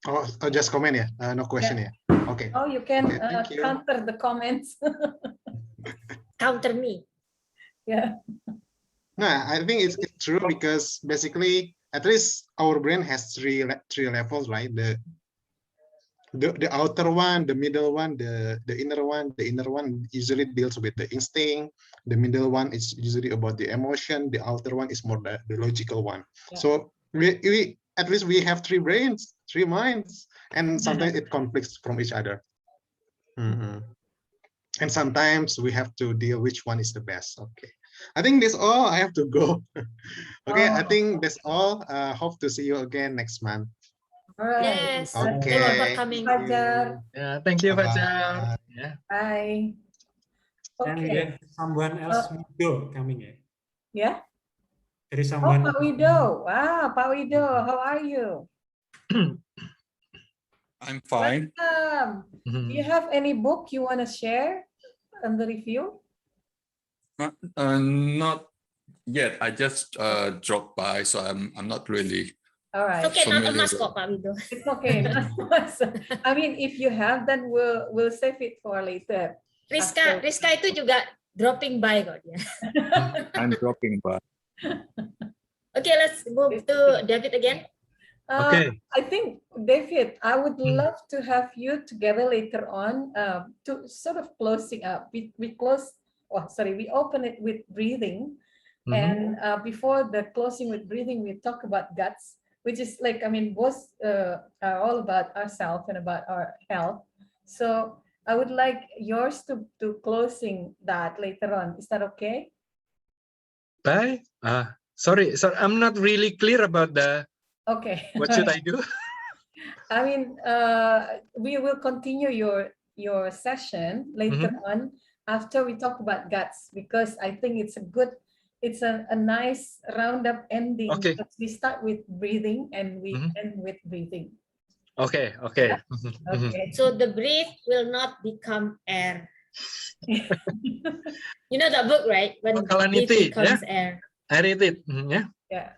Oh, just comment, yeah. No question, yeah. Okay. Oh, you can Okay, counter the comments. Counter me. Yeah. No, I think it's true because basically, at least our brain has three levels, right? The outer one, the middle one, the inner one. The inner one usually deals with the instinct. The middle one is usually about the emotion. The outer one is more the logical one. Yeah. So we at least we have three brains, three minds, and sometimes it conflicts from each other. And sometimes we have to deal which one is the best. Okay, I think that's all. I have to go. Okay, I think that's all. Hope to see you again next month. All right. Yes. Okay. Thank you for coming. Fajar. Yeah, thank you, Fajar. Yeah. Bye. Okay. And we have someone else, Wido, coming in. Yeah. There is someone. Oh, Pak Wido. Wow, Pak Wido, how are you? I'm fine. Welcome. Do you have any book you want to share on the review? Not yet. I just dropped by, so I'm not really. All right. It's okay, not a familiar must, with- Pak Wido. It's okay. I mean, if you have, then we'll save it for later. Rizka itu juga dropping by kok dia. I'm dropping by. Okay, let's move to David again. Okay. I think, David, I would Hmm. love to have you together later on to sort of closing up. We close, oh, sorry, we open it with breathing. Mhm. And before the closing with breathing, we talk about guts, which is like, I mean, both are all about ourselves and about our health. So I would like yours to closing that later on. Is that okay? Bye. Sorry, I'm not really clear about the Okay. what should I do? I mean, we will continue your session later Mhm. on after we talk about guts, because I think it's it's a nice roundup ending, Okay. because we start with breathing and we Mhm. end with breathing. Okay. Yeah. Okay. Mhm. Mhm. Okay. So the breath will not become air. You know that book, right? When breath Kalaniti, yeah, becomes air. I read it. Yeah. Yeah.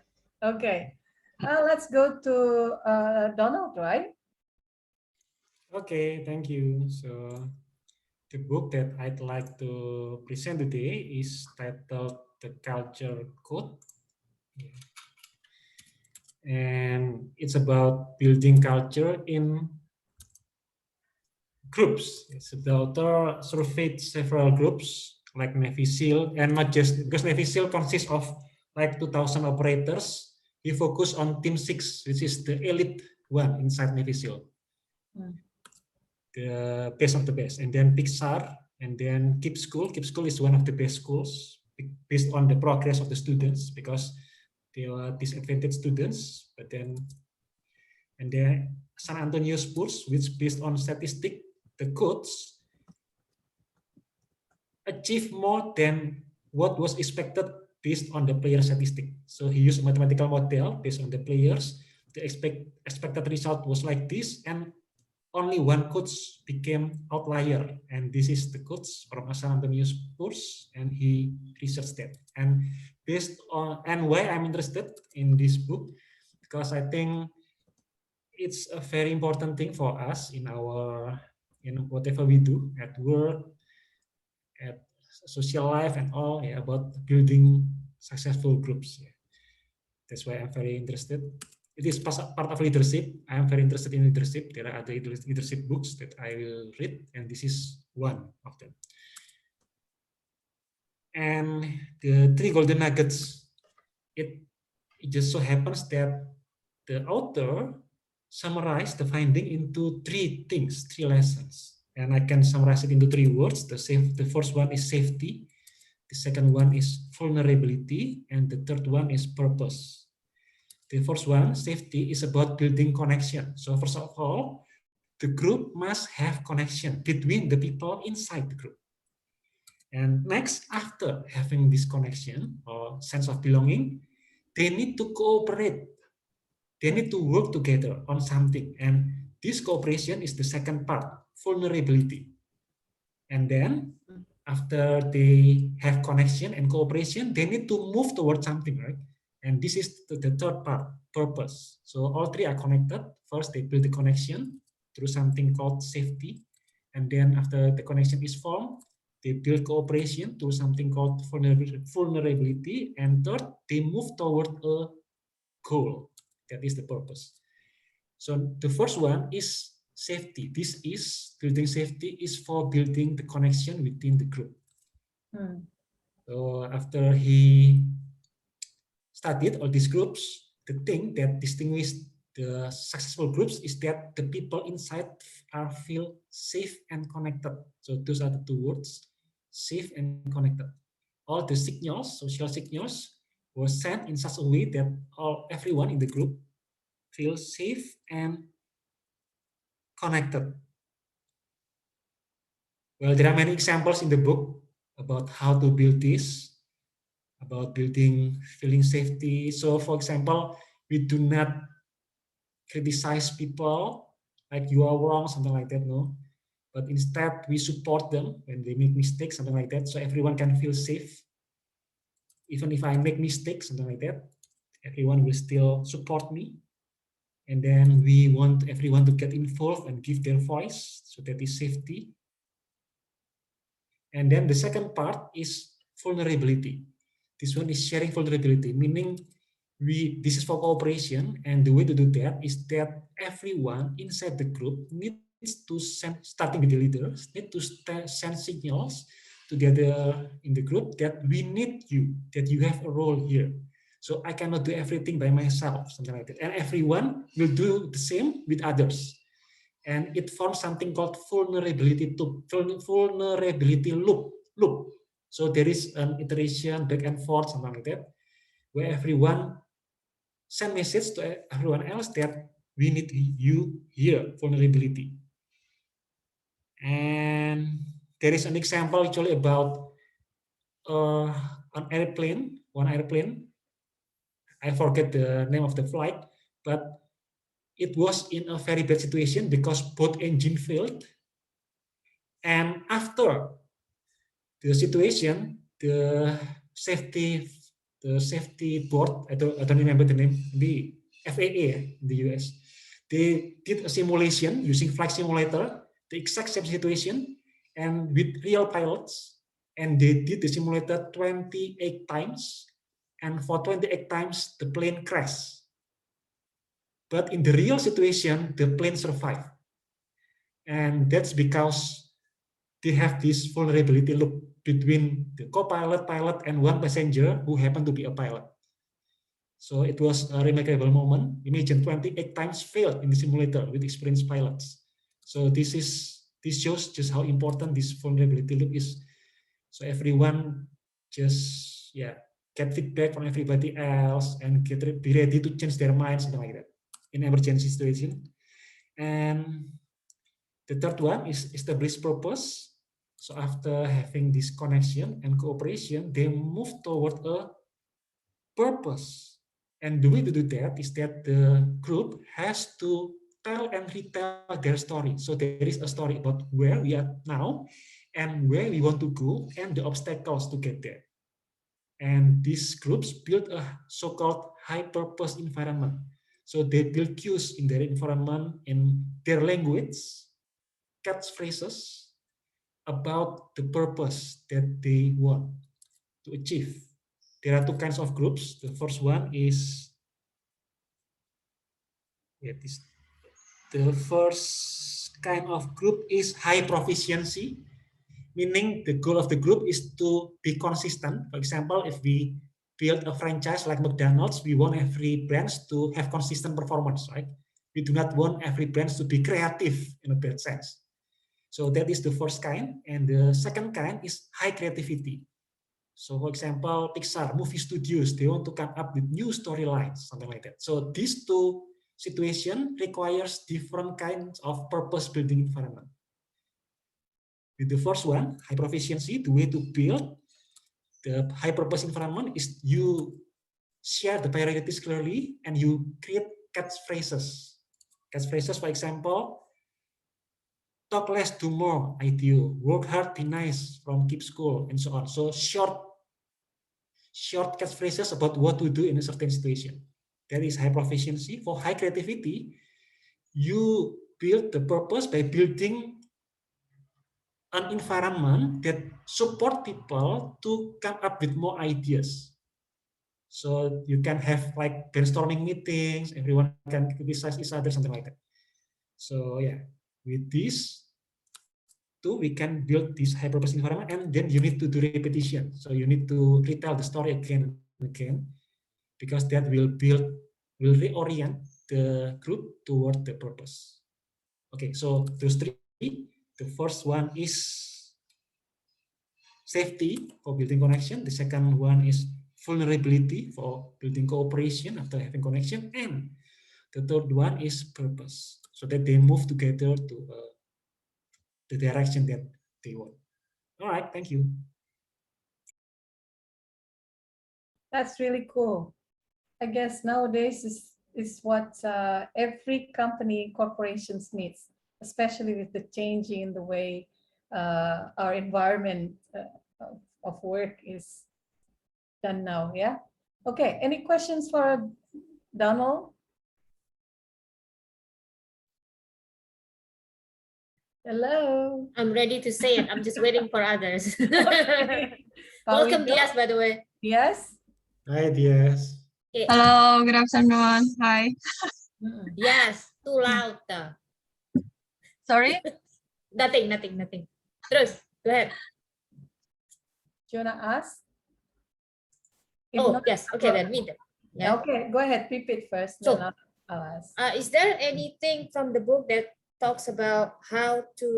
Okay. Let's go to Donald, right? Okay, thank you. So the book that I'd like to present today is titled The Culture Code. And it's about building culture in groups. So the author surveyed several groups like Navy SEAL, and not just because Navy SEAL consists of like 2,000 operators. He focused on Team 6, which is the elite one inside Navy SEAL, the best of the best. And then Pixar, and then Keep School. Keep School is one of the best schools based on the progress of the students, because they are disadvantaged students. But then, and then San Antonio Spurs, which based on statistic, the coach achieve more than what was expected based on the player statistic. So he used a mathematical model based on the players. The expected result was like this, and only one coach became outlier, and this is the coach from San Antonio Spurs, and he researched that. And based on, and why I'm interested in this book, because I think it's a very important thing for us in our, in whatever we do at work, at social life and all, yeah, about building successful groups. Yeah. That's why I'm very interested. It is part of leadership. I'm very interested in leadership. There are other leadership books that I will read, and this is one of them. And the three golden nuggets, it just so happens that the author summarized the finding into three things, three lessons. And I can summarize it into three words. The first one is safety. The second one is vulnerability, and the third one is purpose. The first one, safety, is about building connection. So first of all, the group must have connection between the people inside the group. And next, after having this connection or sense of belonging, they need to cooperate. They need to work together on something. And this cooperation is the second part, vulnerability. And then after they have connection and cooperation, they need to move towards something, right? And this is the third part, purpose. So all three are connected. First, they build the connection through something called safety. And then after the connection is formed, they build cooperation through something called vulnerability. And third, they move toward a goal. That is the purpose. So the first one is safety. This is building safety is for building the connection within the group. So after he studied all these groups, the thing that distinguishes the successful groups is that the people inside are feel safe and connected. So those are the two words, safe and connected. All the signals, social signals, were sent in such a way that everyone in the group feels safe and connected. Well, there are many examples in the book about how to build this, about building feeling safety. So, for example, we do not criticize people like you are wrong, something like that, no. But instead, we support them when they make mistakes, something like that, so everyone can feel safe. Even if I make mistakes, something like that, everyone will still support me. And then we want everyone to get involved and give their voice, so that is safety. And then the second part is vulnerability. This one is sharing vulnerability, meaning this is for cooperation, and the way to do that is that everyone inside the group needs to send, starting with the leaders, need to send signals together in the group that we need you, that you have a role here. So I cannot do everything by myself, something like that. And everyone will do the same with others. And it forms something called vulnerability loop. So there is an iteration back and forth, something like that, where everyone send message to everyone else that we need you here, vulnerability. And there is an example actually about one airplane. I forget the name of the flight, but it was in a very bad situation because both engine failed. And after the situation, the safety board, I don't remember the name, the FAA in the US, they did a simulation using flight simulator, the exact same situation, and with real pilots, and they did the simulator 28 times, and for 28 times the plane crashed. But in the real situation, the plane survived. And that's because they have this vulnerability loop between the co-pilot, pilot, and one passenger who happened to be a pilot. So it was a remarkable moment. Imagine 28 times failed in the simulator with experienced pilots. So this shows just how important this vulnerability loop is. So everyone just get feedback from everybody else and be ready to change their minds, something like that, in emergency situation. And the third one is establish purpose. So after having this connection and cooperation, they move toward a purpose. And the way to do that is that the group has to tell and retell their story. So there is a story about where we are now and where we want to go and the obstacles to get there. And these groups build a so-called high-purpose environment. So they build cues in their environment, in their language, catchphrases about the purpose that they want to achieve. There are two kinds of groups. The first one is the first kind of group is high proficiency, meaning the goal of the group is to be consistent. For example, if we build a franchise like McDonald's, we want every branch to have consistent performance, right? We do not want every branch to be creative in a bad sense. So that is the first kind. And the second kind is high creativity. So for example, Pixar, movie studios, they want to come up with new storylines, something like that. So these two situations requires different kinds of purpose building environment. With the first one, high proficiency, the way to build the high purpose environment is you share the priorities clearly and you create catchphrases. Catchphrases, for example, talk less, do more, ideal, work hard, be nice, from keep school, and so on. So short catchphrases about what to do in a certain situation. That is high proficiency. For high creativity, you build the purpose by building an environment that support people to come up with more ideas. So you can have like brainstorming meetings, everyone can criticize each other, something like that. So yeah, with this two, we can build this high purpose environment, and then you need to do repetition. So you need to retell the story again and again, because that will reorient the group toward the purpose. Okay, so those three. The first one is safety for building connection. The second one is vulnerability for building cooperation after having connection. And the third one is purpose, so that they move together to the direction that they want. All right, thank you. That's really cool. I guess nowadays is what every company, corporations needs, especially with the changing in the way our environment of work is done now. Yeah. Okay. Any questions for Donald? Hello. I'm ready to say it. I'm just waiting for others. Okay. Welcome, Diaz, by the way. Yes. Hi, Diaz. Okay. Hello, good afternoon. Hi. Yes, too loud. Sorry? Nothing. Terus, go ahead. Do you wanna ask? If Oh, not, yes. Okay, then me then. Yeah. okay, go ahead, repeat first, So, then I'll ask. Is there anything from the book that talks about how to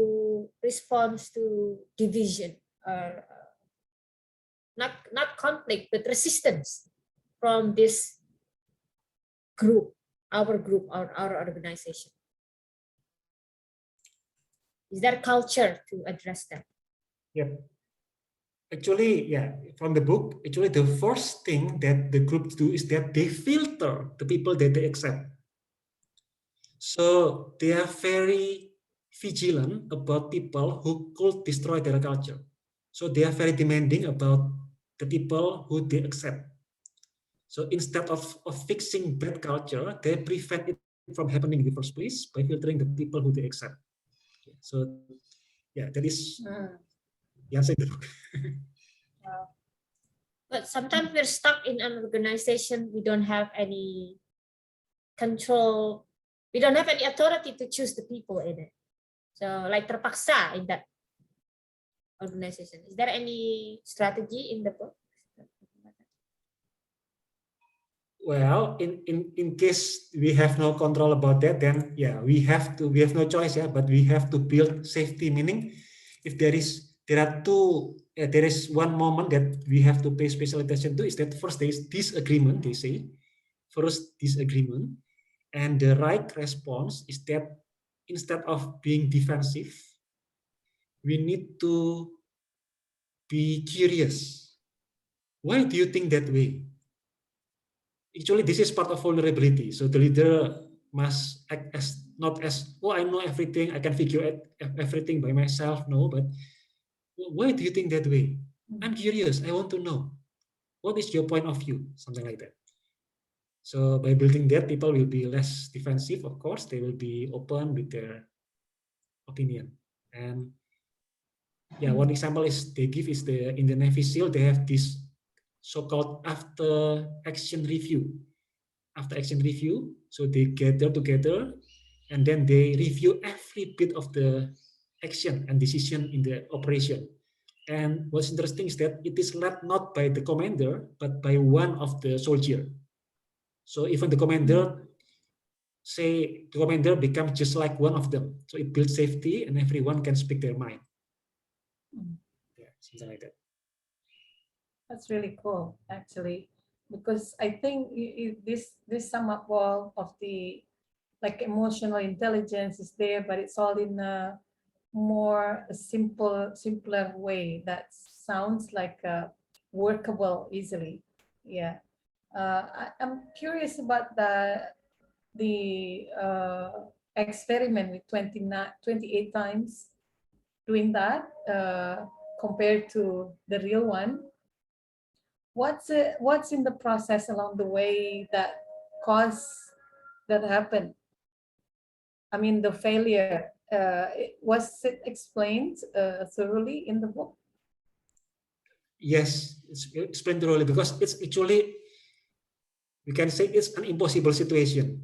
respond to division or not conflict but resistance from this group, our organization? Is there culture to address that? Yep. Actually, yeah, from the book, actually the first thing that the groups do is that they filter the people that they accept. So they are very vigilant about people who could destroy their culture. So they are very demanding about the people who they accept. So instead of fixing bad culture, they prevent it from happening in the first place by filtering the people who they accept. So yeah, that is the answer in the book. But sometimes we're stuck in an organization. We don't have any control. We don't have any authority to choose the people in it. So like terpaksa in that organization. Is there any strategy in the book? Well, in case we have no control about that, then yeah, we have no choice, yeah, but we have to build safety, meaning if there is one moment that we have to pay special attention to, is that first there is disagreement, they say, first disagreement, and the right response is that instead of being defensive, we need to be curious. Why do you think that way? Actually, this is part of vulnerability. So the leader must act as not as, oh, I know everything, I can figure out everything by myself. No, but why do you think that way? I'm curious. I want to know. What is your point of view? Something like that. So by building that, people will be less defensive. Of course, they will be open with their opinion. And yeah, one example is they give is in the Navy SEAL, they have this so-called after action review. After action review, so they gather together and then they review every bit of the action and decision in the operation. And what's interesting is that it is led not by the commander, but by one of the soldier. So even the commander, say the commander becomes just like one of them. So it builds safety and everyone can speak their mind. Yeah, something like that. That's really cool, actually, because I think this sum up all of the like emotional intelligence is there, but it's all in a more simpler way that sounds like workable easily. Yeah, I'm curious about the experiment with 28 times doing that compared to the real one. What's in the process along the way that caused that happen? I mean, the failure, was it explained thoroughly in the book? Yes, it's explained thoroughly because it's actually, we can say it's an impossible situation.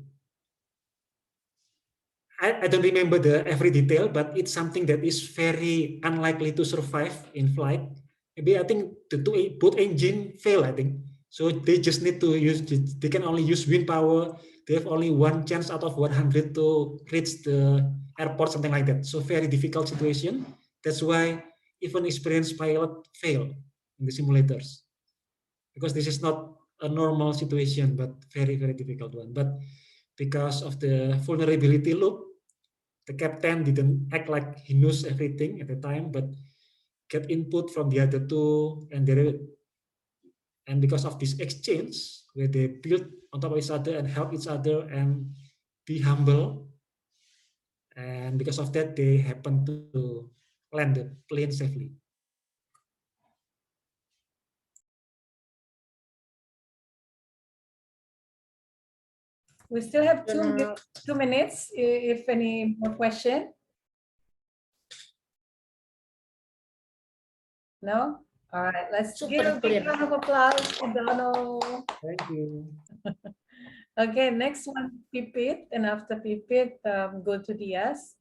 I don't remember every detail, but it's something that is very unlikely to survive in flight. Maybe I think the both engine fail, I think. So they just need to they can only use wind power. They have only one chance out of 100 to reach the airport, something like that. So very difficult situation. That's why even experienced pilot fail in the simulators. Because this is not a normal situation, but very, very difficult one. But because of the vulnerability loop, the captain didn't act like he knows everything at the time, but get input from the other two, and because of this exchange where they build on top of each other and help each other and be humble, and because of that they happen to land the plane safely. We still have 2 minutes if any more question. No? All right, let's Super give a big clear. round of applause to Dono. Thank you. Okay, next one, Pipit, and after Pipit, go to Diaz.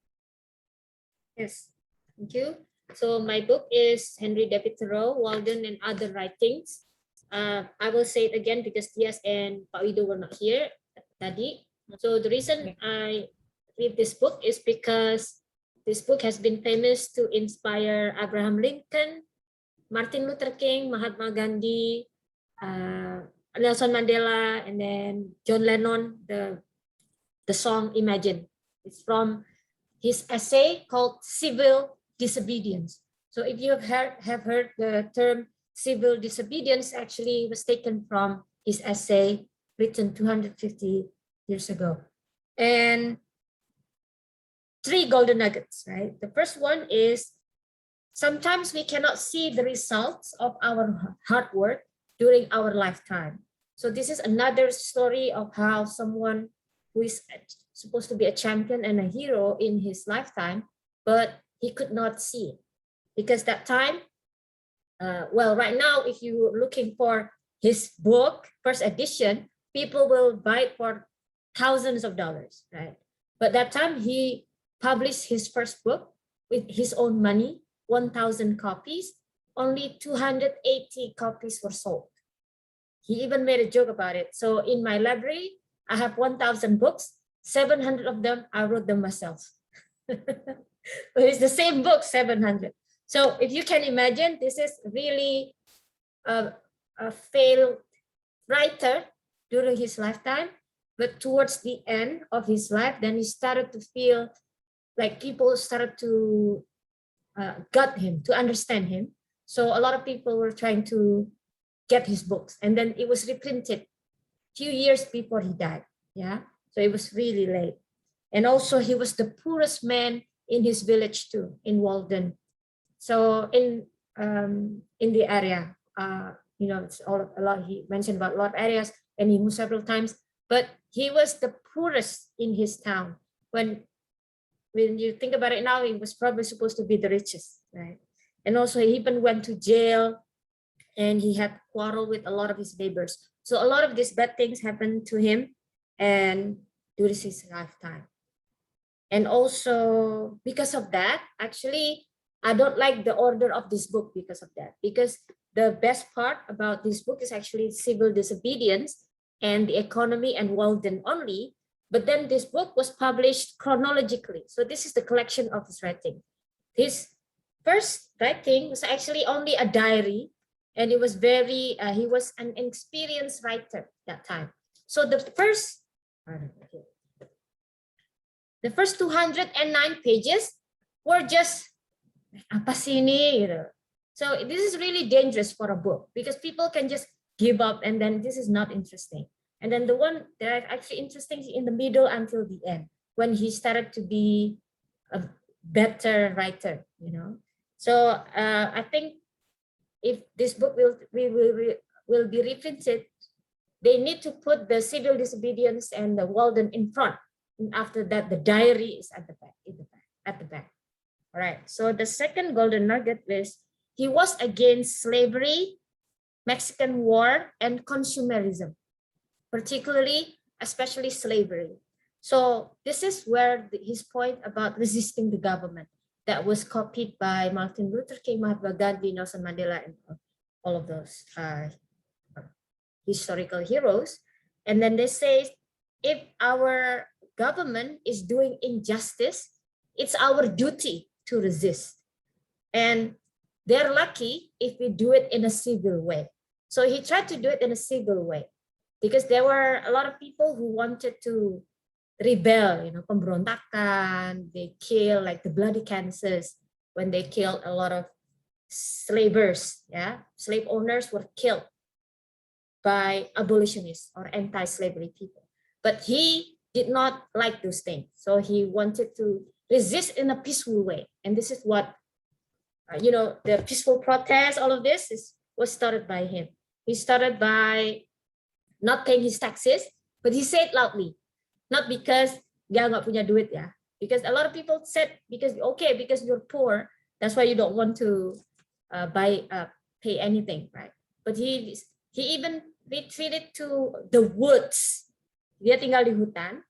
Yes, thank you. So my book is Henry David Thoreau, Walden and Other Writings. I will say it again because Diaz and Pak Wido were not here tadi. So the reason I read this book is because this book has been famous to inspire Abraham Lincoln, Martin Luther King, Mahatma Gandhi, Nelson Mandela, and then John Lennon. The song Imagine. It's from his essay called Civil Disobedience. So if you have heard the term civil disobedience, actually was taken from his essay written 250 years ago. And 3 golden nuggets, right? The first one is sometimes we cannot see the results of our hard work during our lifetime. So this is another story of how someone who is supposed to be a champion and a hero in his lifetime, but he could not see it because that time, well, right now, if you're looking for his book, first edition, people will buy it for thousands of dollars, right? But that time he published his first book with his own money, 1,000 copies, only 280 copies were sold. He even made a joke about it. So in my library, I have 1,000 books, 700 of them, I wrote them myself. But it's the same book, 700. So if you can imagine, this is really a failed writer during his lifetime. But towards the end of his life, then he started to feel like people started to gut him, to understand him. So a lot of people were trying to get his books. And then it was reprinted few years before he died. Yeah. So it was really late. And also he was the poorest man in his village too, in Walden. So in the area, it's a lot. He mentioned about a lot of areas, and he moved several times. But he was the poorest in his town. When you think about it now, he was probably supposed to be the richest, right? And also he even went to jail, and he had quarrel with a lot of his neighbors. So a lot of these bad things happened to him, and during his lifetime. And also because of that, actually, I don't like the order of this book because of that. Because the best part about this book is actually civil disobedience and the economy and Walden only. But then this book was published chronologically. So this is the collection of his writing. His first writing was actually only a diary, and it was very, he was an experienced writer that time. So the first 209 pages were just apa sih ini, gitu. So this is really dangerous for a book because people can just give up and then this is not interesting. And then the one that is actually interesting is in the middle until the end, when he started to be a better writer, So I think if this book will be reprinted, they need to put the civil disobedience and the Walden in front. And after that, the diary is at the back. All right. So the second golden nugget is he was against slavery, Mexican War, and consumerism, especially slavery. So this is where his point about resisting the government that was copied by Martin Luther King, Mahatma Gandhi, Nelson Mandela, and all of those historical heroes. And then they say, if our government is doing injustice, it's our duty to resist. And they're lucky if we do it in a civil way. So he tried to do it in a civil way because there were a lot of people who wanted to rebel, pemberontakan, they kill like the bloody Kansas when they killed a lot of slavers, slave owners were killed by abolitionists or anti-slavery people. But he did not like those things. So he wanted to resist in a peaceful way. And this is what, the peaceful protest, all of this was started by him. He started by not paying his taxes, but he said loudly, not because dia nggak punya duit ya. Because a lot of people said, because you're poor, that's why you don't want to pay anything, right? But he even retreated to the woods. Dia tinggal di hutan,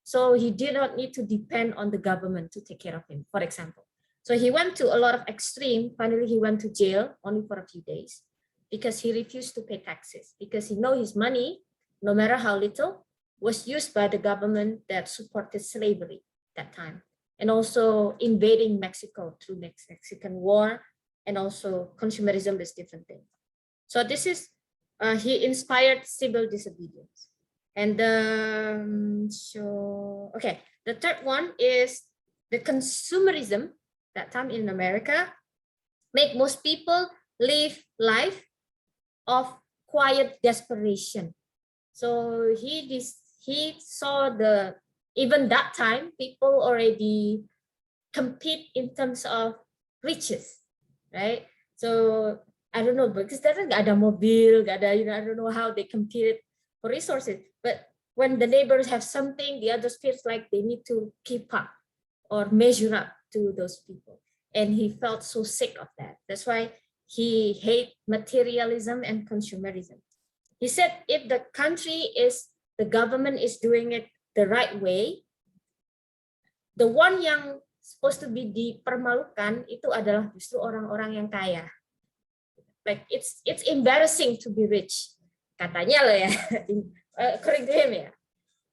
so he did not need to depend on the government to take care of him, for example. So he went to a lot of extreme. Finally, he went to jail only for a few days because he refused to pay taxes, because he know his money, no matter how little, was used by the government that supported slavery that time, and also invading Mexico through Mexican War, and also consumerism is different thing. So this is, he inspired civil disobedience. And okay, the third one is the consumerism that time in America make most people live life of quiet desperation. So he saw even that time people already compete in terms of riches, right? So I don't know, because there's nggak ada mobil, nggak ada, I don't know how they competed for resources. But when the neighbors have something, the others feels like they need to keep up or measure up to those people. And he felt so sick of that. That's why he hated materialism and consumerism. He said if the government is doing it the right way, the one yang supposed to be dipermalukan itu adalah justru orang-orang yang kaya. Like it's embarrassing to be rich. Katanya loh ya, according to him ya.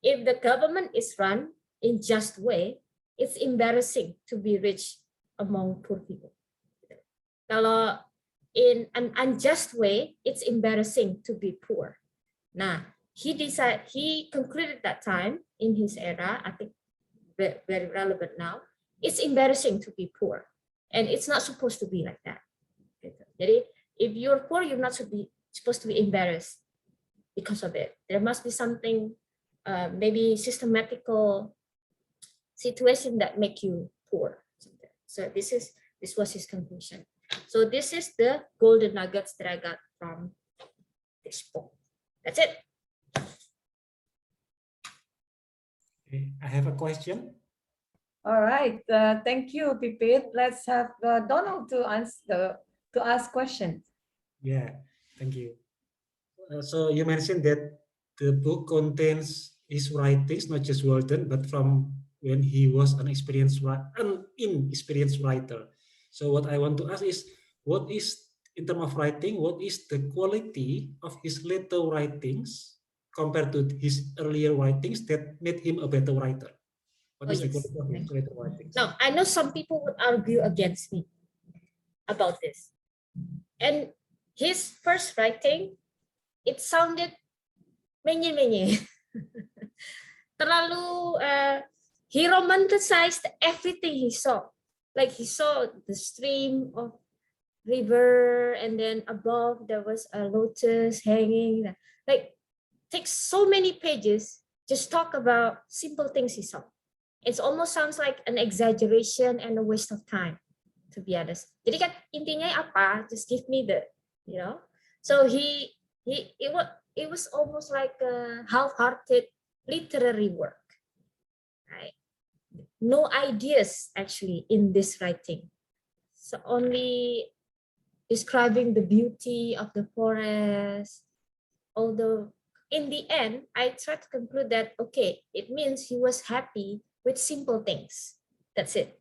If the government is run in just way, it's embarrassing to be rich among poor people. Kalau in an unjust way, it's embarrassing to be poor. Nah, he concluded that time in his era, I think very relevant now, it's embarrassing to be poor. And it's not supposed to be like that. Jadi, if you're poor, you're not supposed to be embarrassed because of it. There must be something, maybe systematical situation that make you poor. So this was his conclusion. So this is the golden nuggets that I got from this book. That's it. Okay, I have a question. All right, thank you, Pipit. Let's have Donald to ask questions. Yeah, thank you. So you mentioned that the book contains his writings, not just Walden, but from when he was an inexperienced writer. So what I want to ask is, what is, in terms of writing, what is the quality of his later writings compared to his earlier writings that made him a better writer? What is the quality of his later writings? Now, I know some people would argue against me about this. And his first writing, it sounded menye-menye. Terlalu, he romanticized everything he saw. Like he saw the stream of river, and then above there was a lotus hanging. Like, takes so many pages just talk about simple things he saw. It almost sounds like an exaggeration and a waste of time, to be honest. Jadi kan intinya apa? Just give me the, you know. So it was almost like a half-hearted literary work, right? No ideas actually in this writing. So only describing the beauty of the forest. Although in the end, I tried to conclude that, okay, it means he was happy with simple things. That's it.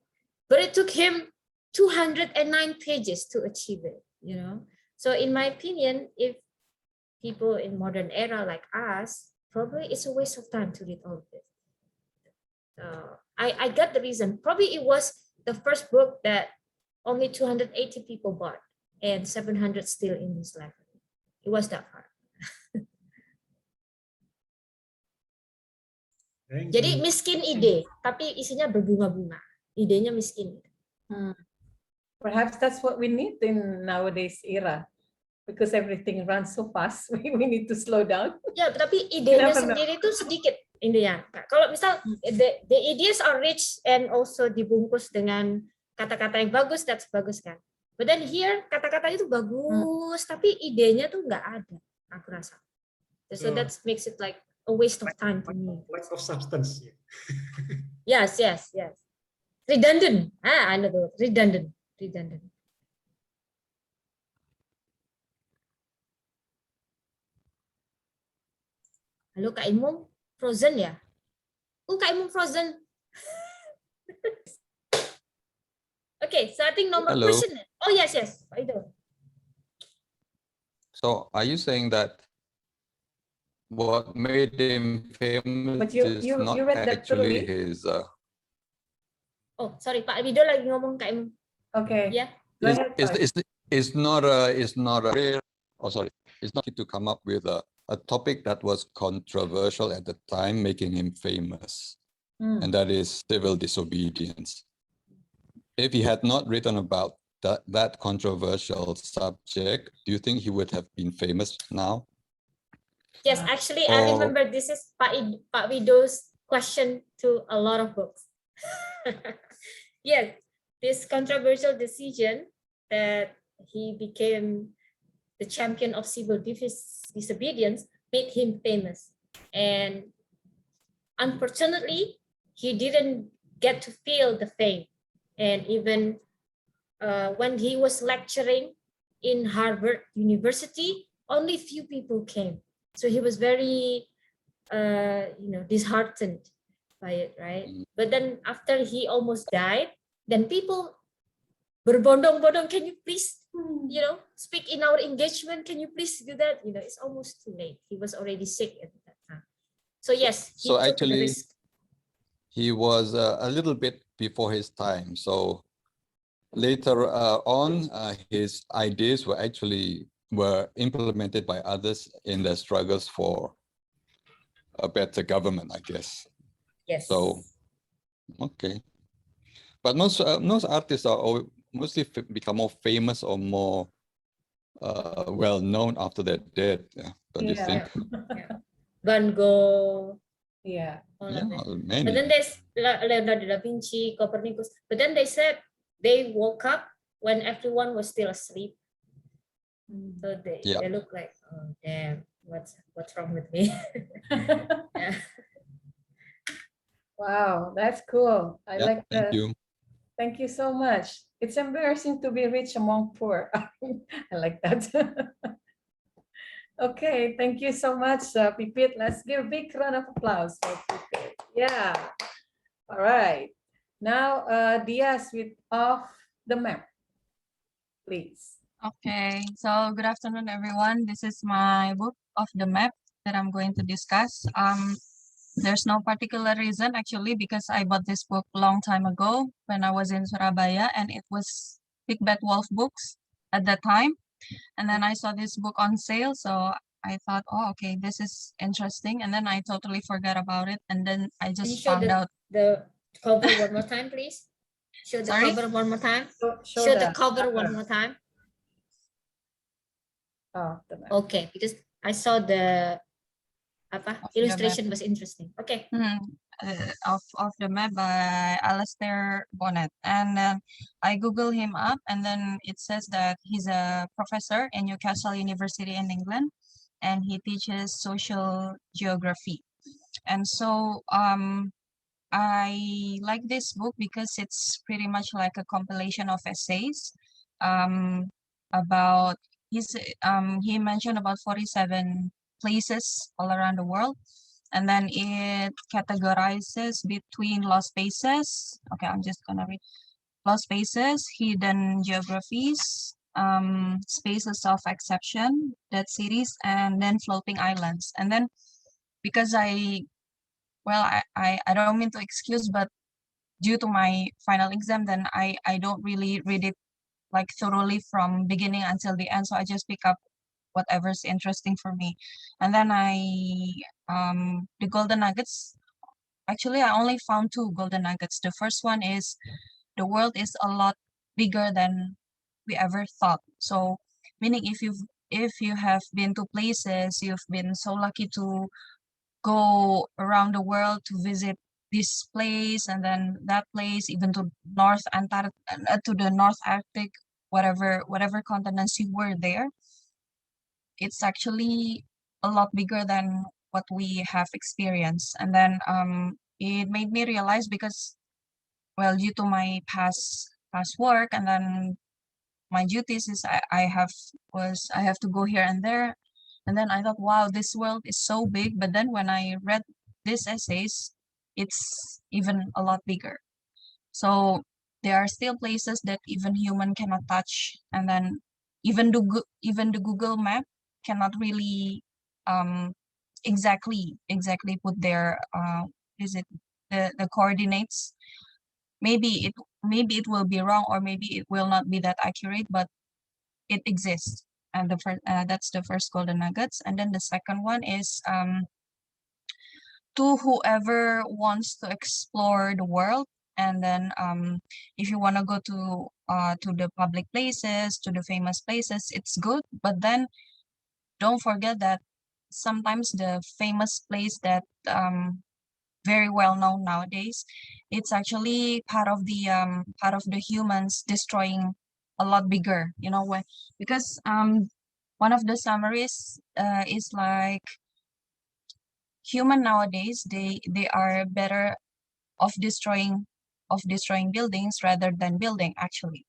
But it took him 209 pages to achieve it, you know? So in my opinion, if people in modern era like us, probably it's a waste of time to read all of this. I got the reason. Probably it was the first book that only 280 people bought and 700 still in his library. It was that hard. Jadi miskin ide, tapi isinya berbunga-bunga. Idenya miskin. Perhaps that's what we need in nowadays era, because everything runs so fast. We need to slow down. Ya, tapi idenya sendiri itu sedikit intinya. Nah, kalau misal the ideas are rich and also dibungkus dengan kata-kata yang bagus, that's bagus kan. But then here kata-kata itu bagus, tapi idenya tuh nggak ada, aku rasa. So that makes it like a waste of time to me. Lack of substance. Yes. Redundant. I know the word. Redundant. Halo Kak Imum, Frozen ya? Kak Imum Frozen. Okay, so I think nomor Hello. question. Oh yes, Pak Ido. So are you saying that what made him famous But you is you not you read that actually thoroughly? his Oh, sorry, Pak Ido lagi ngomong Kak Imum. Okay. Yeah. Go ahead. Toy. is not a rare, oh sorry, it's not to come up with a topic that was controversial at the time, making him famous, and that is civil disobedience. If he had not written about that controversial subject, do you think he would have been famous now? Yes, actually, I remember this is Pak Wido's question to a lot of books. Yes, this controversial decision that he became the champion of civil disobedience made him famous. And unfortunately, he didn't get to feel the fame. And even when he was lecturing in Harvard University, only few people came. So he was very, disheartened by it, right? But then after he almost died, then people berbondong-bondong, can you please, speak in our engagement? Can you please do that? It's almost too late. He was already sick at that time. So yes, he took the Actually, risk. he was a little bit before his time. So later on, his ideas were implemented by others in their struggles for a better government, I guess. Yes. So, okay. But most artists are mostly become more famous or more well known after they're dead. Don't you think? Van Gogh. Yeah. Many. But then there's Leonardo da Vinci, Copernicus. But then they said they woke up when everyone was still asleep. So they look like, oh damn, what's wrong with me? Yeah. Wow, that's cool. I like Thank that. you. Thank you so much. It's embarrassing to be rich among poor. I like that. Okay, thank you so much, Pipit. Let's give a big round of applause for Pipit. Yeah. All right. Now, Diaz with Off the Map, please. Okay, so good afternoon, everyone. This is my book, Off the Map, that I'm going to discuss. There's no particular reason, actually, because I bought this book a long time ago when I was in Surabaya, and it was Big Bad Wolf Books at that time. And then I saw this book on sale, so I thought, oh, okay, this is interesting. And then I totally forgot about it. And then I just found out. The cover one more time, please. Show the Sorry? cover one more time. Show the cover one more time. Oh, the map. Okay, because I saw the illustration map. was interesting. Okay. Of the Map by Alastair Bonnet. And I Google him up, and then it says that he's a professor in Newcastle University in England, and he teaches social geography. And so I like this book because it's pretty much like a compilation of essays about he mentioned about 47 places all around the world, and then it categorizes between lost spaces. Okay, I'm just gonna read lost spaces, hidden geographies, spaces of exception, dead cities, and then floating islands. And then because I don't mean to excuse, but due to my final exam, then I don't really read it like thoroughly from beginning until the end. So I just pick up whatever's interesting for me. And then the golden nuggets, actually I only found 2 golden nuggets. The first one is the world is a lot bigger than we ever thought. So meaning if you have been to places, you've been so lucky to go around the world to visit this place and then that place, even to to the North Arctic, whatever continents you were there, it's actually a lot bigger than what we have experienced. And then it made me realize, because well, due to my past work and then my duties is I have to go here and there, And then I thought, wow, this world is so big. But then when I read these essays, it's even a lot bigger. So there are still places that even human cannot touch, and then even the Google map cannot really exactly put their is it the coordinates. Maybe it will be wrong, or maybe it will not be that accurate, but it exists. And the first that's the first golden nuggets. And then the second one is to whoever wants to explore the world. And then if you want to go to the public places, to the famous places, it's good. But then don't forget that sometimes the famous place that very well known nowadays, it's actually part of the humans destroying a lot bigger, you know, when, because one of the summaries is like human nowadays, they are better of destroying buildings rather than building, actually.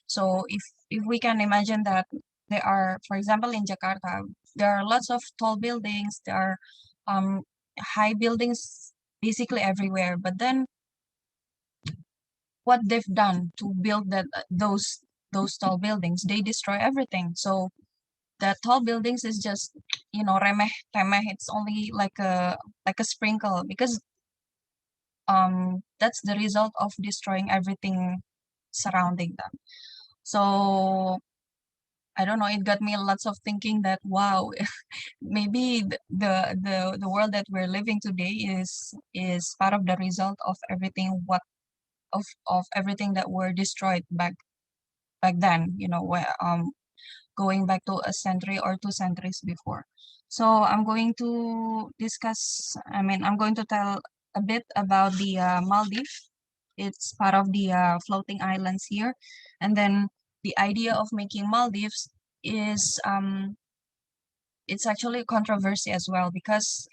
So if we can imagine that there are, for example, in Jakarta, there are lots of tall buildings, there are high buildings basically everywhere. But then what they've done to build those tall buildings, they destroy everything. So the tall buildings is just, you know, remeh temeh. It's only like a sprinkle, because that's the result of destroying everything surrounding them. So I don't know, it got me lots of thinking that, wow, maybe the world that we're living today is part of the result of everything of everything that were destroyed back then, you know, where going back to a century or 2 centuries before. So I'm going to I'm going to tell a bit about the Maldives. It's part of the floating islands here. And then the idea of making Maldives is it's actually a controversy as well, because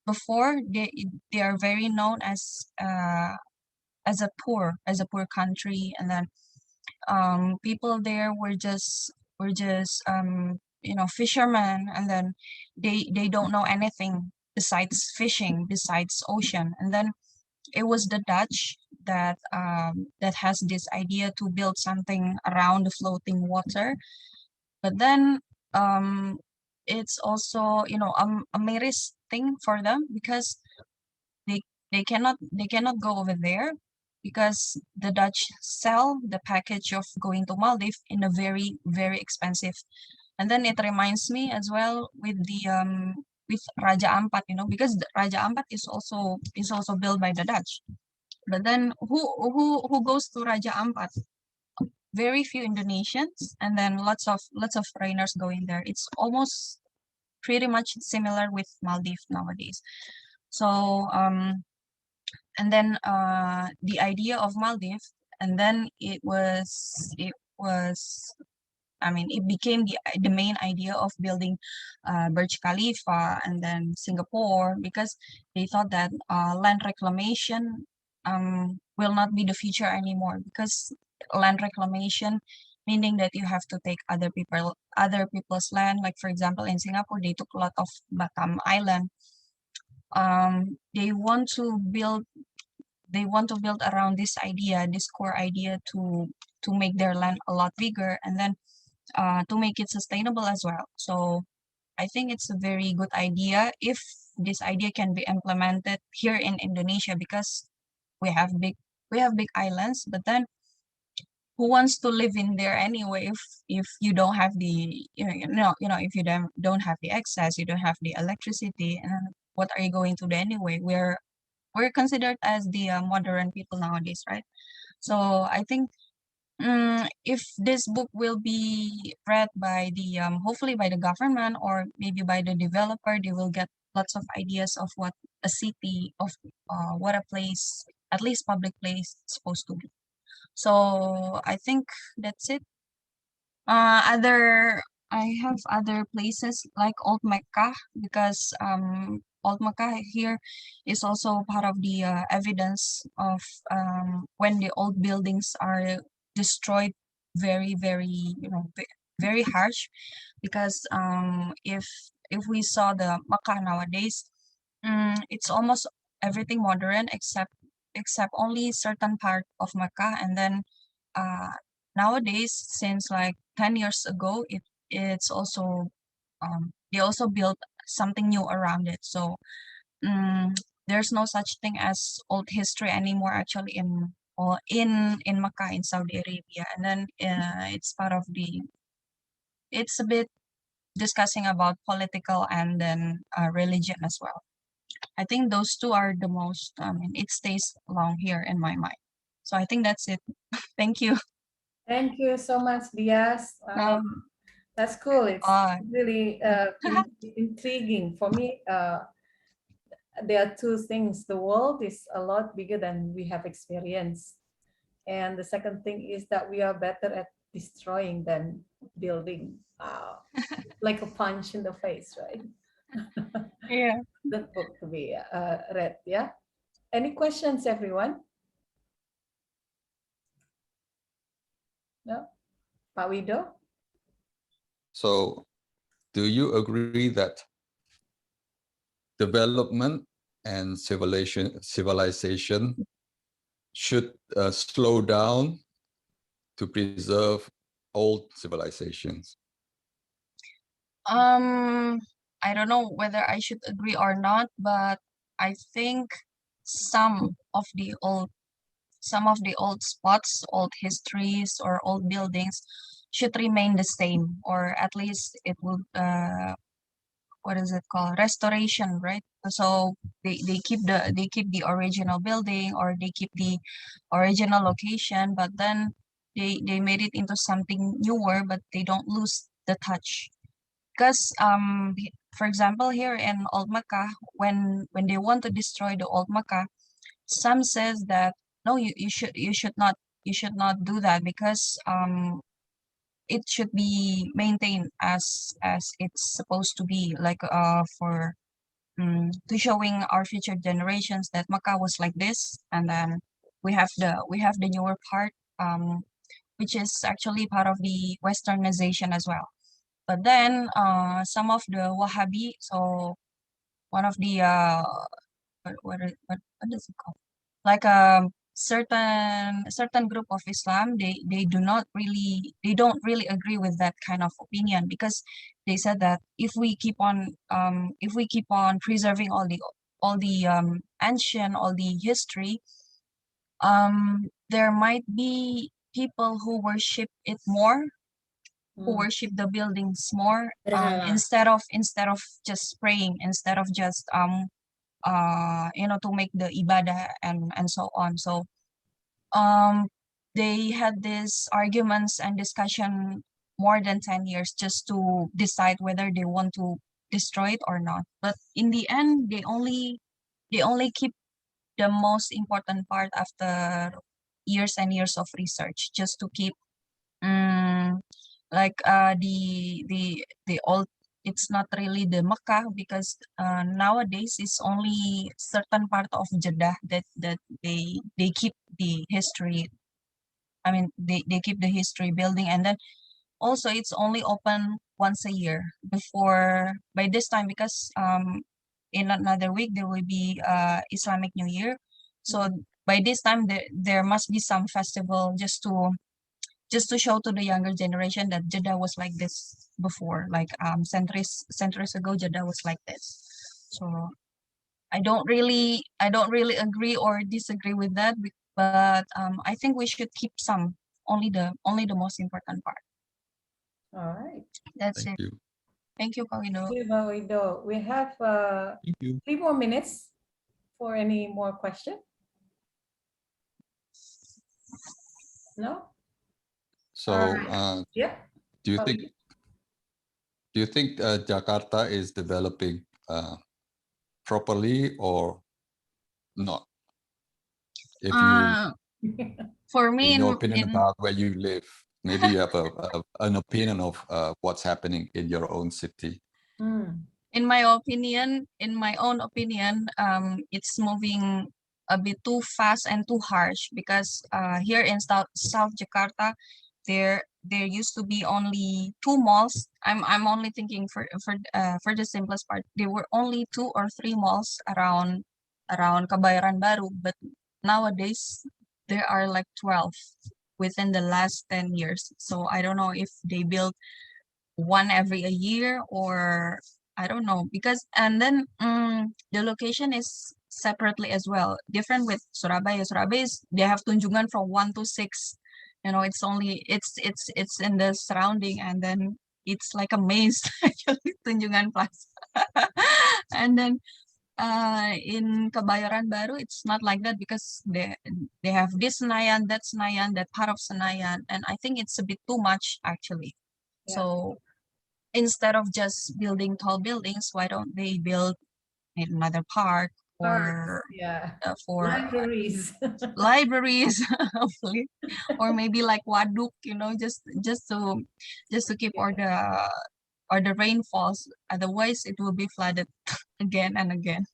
before they are very known as a poor country. And then people there were just you know, fishermen. And then they don't know anything besides fishing, besides ocean. And then it was the Dutch that has this idea to build something around the floating water. But then it's also, you know, a miris thing for them, because they they cannot go over there, because the Dutch sell the package of going to Maldives in a very, very expensive. And then it reminds me as well with Raja Ampat, you know, because the Raja Ampat is also built by the Dutch. But then who goes to Raja Ampat? Very few Indonesians, and then lots of foreigners going there. It's almost pretty much similar with Maldives nowadays. So and then the idea of Maldives, and then it was it became the main idea of building Burj Khalifa and then Singapore, because they thought that land reclamation will not be the future anymore, because land reclamation meaning that you have to take other people's land. Like for example, in Singapore, they took a lot of Batam Island. They want to build around this idea, this core idea, to make their land a lot bigger, and then to make it sustainable as well. So I think it's a very good idea if this idea can be implemented here in Indonesia, because we have big islands. But then who wants to live in there anyway if you don't have the if you don't have the access, you don't have the electricity, and what are you going to do anyway? We're considered as the modern people nowadays, right? So I think if this book will be read by the hopefully by the government, or maybe by the developer, they will get lots of ideas of what a city of what a place, at least public place, is supposed to be. So I think that's it. Other I have other places like Old Mecca, because Old Mecca here is also part of the evidence of when the old buildings are destroyed very, very, very harsh, because if we saw the Makkah nowadays, it's almost everything modern except only certain part of Makkah. And then nowadays, since like 10 years ago, it's also they also built something new around it. So there's no such thing as old history anymore actually in Makkah in Saudi Arabia. And then it's part of it's a bit discussing about political and then religion as well. I think those two are the most, it stays long here in my mind. So I think that's it. Thank you. Thank you so much, Diaz. That's cool. It's really intriguing for me. There are two things. The world is a lot bigger than we have experienced. And the second thing is that we are better at destroying than building. Like a punch in the face, right? Yeah. That book to be read, yeah? Any questions, everyone? No? Pak Wido? So do you agree that development and civilization should slow down to preserve old civilizations? I don't know whether I should agree or not, but I think some of the old spots, old histories, or old buildings should remain the same, or at least it will what is it called, restoration, right? So they keep the original building, or they keep the original location, but then they made it into something newer, but they don't lose the touch. Because for example, here in Old Makkah, when they want to destroy the Old Makkah, some says that no, you should not do that, because it should be maintained as it's supposed to be, like for to showing our future generations that Makkah was like this. And then we have the newer part, which is actually part of the westernization as well. But then some of the Wahhabi, so one of the what is it called? Like certain group of Islam, they don't really agree with that kind of opinion, because they said that if we keep on preserving all the ancient, all the history, there might be people who worship it more, who worship the buildings more, instead of just praying, instead of just to make the ibadah and so on. So they had these arguments and discussion more than 10 years just to decide whether they want to destroy it or not. But in the end, they only keep the most important part after years and years of research, just to keep like the old. It's not really the Mecca, because nowadays it's only certain part of Jeddah that they keep the history. I mean, they keep the history building, and then also it's only open once a year before by this time, because in another week there will be Islamic New Year. So by this time there must be some festival just to show to the younger generation that Jeddah was like this before, like centuries ago Jeddah was like this. So I don't really agree or disagree with that, but I think we should keep some, only the most important part. All right. That's Thank it. you. Thank you, Paulido. Thank you, Pak Wido. We have Thank you. 3 more minutes for any more question. No? So Yeah. do you Pak think Jakarta is developing properly or not? If you, for me, in your opinion about where you live, maybe you have an opinion of what's happening in your own city. In my own opinion, it's moving a bit too fast and too harsh, because here in South Jakarta, there used to be only 2 malls. I'm only thinking for the simplest part. There were only 2 or 3 malls around Kebayoran Baru, but nowadays there are like 12 within the last 10 years. So I don't know if they build one every a year, or I don't know, because and then the location is separately as well, different with Surabaya. Surabaya is, they have Tunjungan from 1 to 6. It's only it's in the surrounding, and then it's like a maze actually, Tunjungan Plaza. And then in Kebayoran Baru, it's not like that, because they have this Senayan, that Senayan, that part of Senayan, and I think it's a bit too much actually. Yeah. So instead of just building tall buildings, why don't they build another park, or Yeah. for Libraries. libraries, hopefully, or maybe like waduk, just to keep Yeah. or the rainfalls. Otherwise, it will be flooded again and again.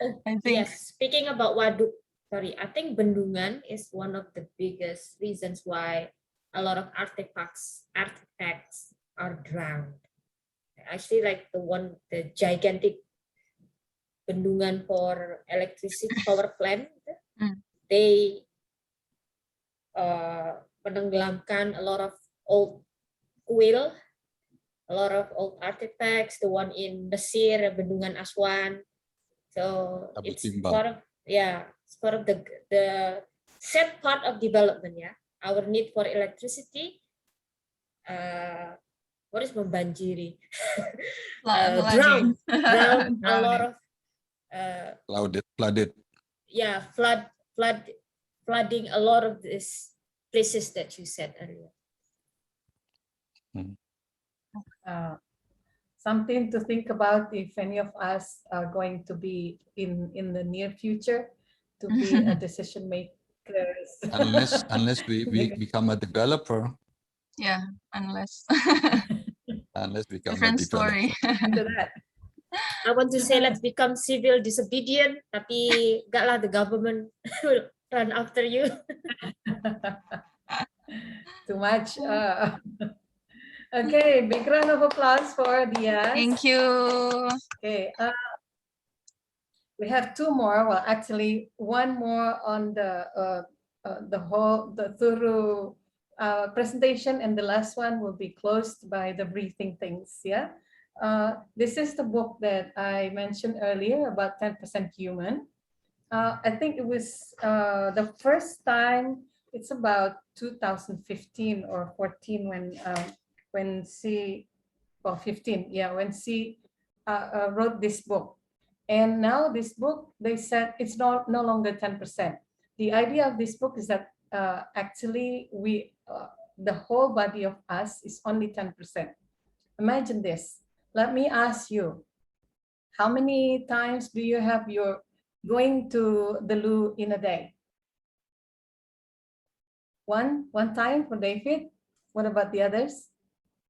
Oh, I think. yes. Speaking about waduk, sorry, I think bendungan is one of the biggest reasons why a lot of artifacts are drowned. Actually, like the gigantic bendungan for electricity power plant, they menenggelamkan a lot of old kuil, a lot of old artifacts. The one in Mesir, Bendungan Aswan. So it's part of the sad part of development. Yeah, our need for electricity. What is membanjiri? Drown a lot of flooded. Yeah, flooding a lot of these places that you said earlier. Something to think about if any of us are going to be in the near future to be a decision makers. Unless we become a developer. Yeah, unless we become different a developer. story. Into that. I want to say let's become civil disobedient, tapi enggak lah, the government will run after you. Too much. Okay, big round of applause for Diaz. Thank you. Okay, we have 2 more. Well, actually, one more on the thorough presentation, and the last one will be closed by the breathing things. Yeah. This is the book that I mentioned earlier about 10% Human. I think it was the first time. It's about 2015 or 14 when she, well, 15, yeah, when she wrote this book. And now this book, they said it's no longer 10%. The idea of this book is that actually the whole body of us is only 10%. Imagine this. Let me ask you, how many times do you have your going to the loo in a day? One time for David. What about the others?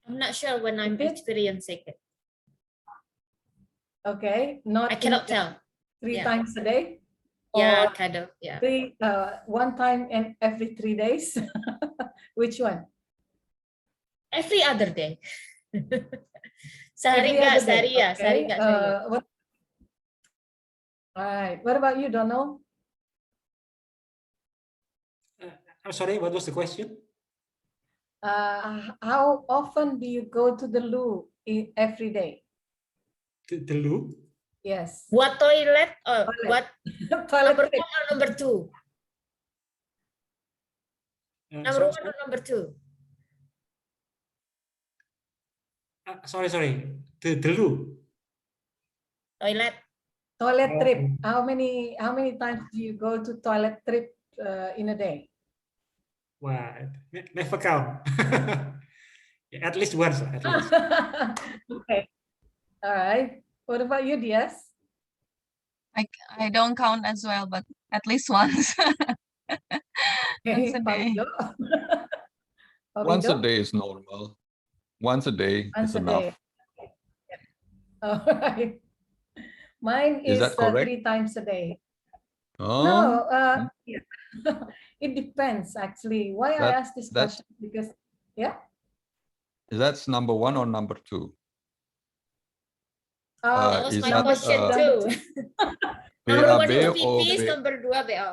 I'm not sure when I'm experiencing it. Okay, not. I cannot tell. 3 times a day? Yeah, or kind of. Yeah. 1 time in every 3 days? Which one? Every other day. Sehari enggak, sehari ya, sehari enggak, sehari ya. All right. What about you, Donald? I'm sorry, what was the question? How often do you go to the loo every day? The loo? Yes. What toilet? What toilet number trip. 1 or number 2? Number 1 or number 2? Sorry. The loo. Toilet. Toilet trip. How many times do you go to toilet trip in a day? Wow, never count. At least once. At least. Okay. All right. What about you, Diaz? I don't count as well, but at least once. Once a day. Once a day is normal. Once a day is enough. All right. Mine is that correct? 3 times a day. Oh. No, yeah. It depends actually. Why I asked this question, because Yeah. That's number 1 or number 2? That was Is my that, question number too. Number 1 is BAB or pipis, B? number 2 BO.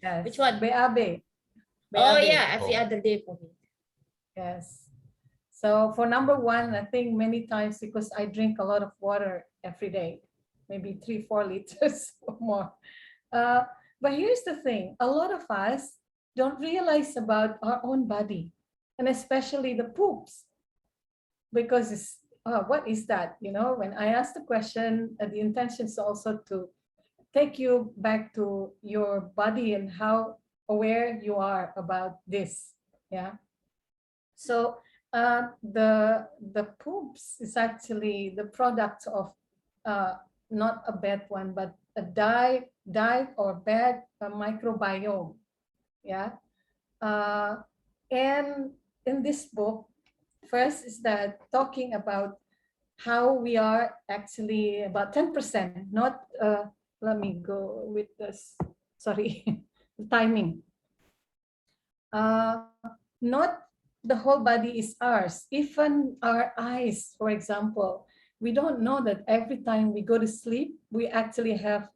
Yes. Which one? BAB. Oh BAB. yeah, every Oh. other day for me. Yes. So for number 1, I think many times because I drink a lot of water every day, maybe 3-4 liters or more. But here's the thing, a lot of us don't realize about our own body, and especially the poops, because it's, what is that? You know, when I ask the question, the intention is also to take you back to your body and how aware you are about this. Yeah. So the poops is actually the product of not a bad one, but a diet or bad microbiome. Yeah. And in this book, first is that talking about how we are actually about 10%, not, let me go with this, sorry, timing. Not the whole body is ours. Even our eyes, for example, we don't know that every time we go to sleep, we actually have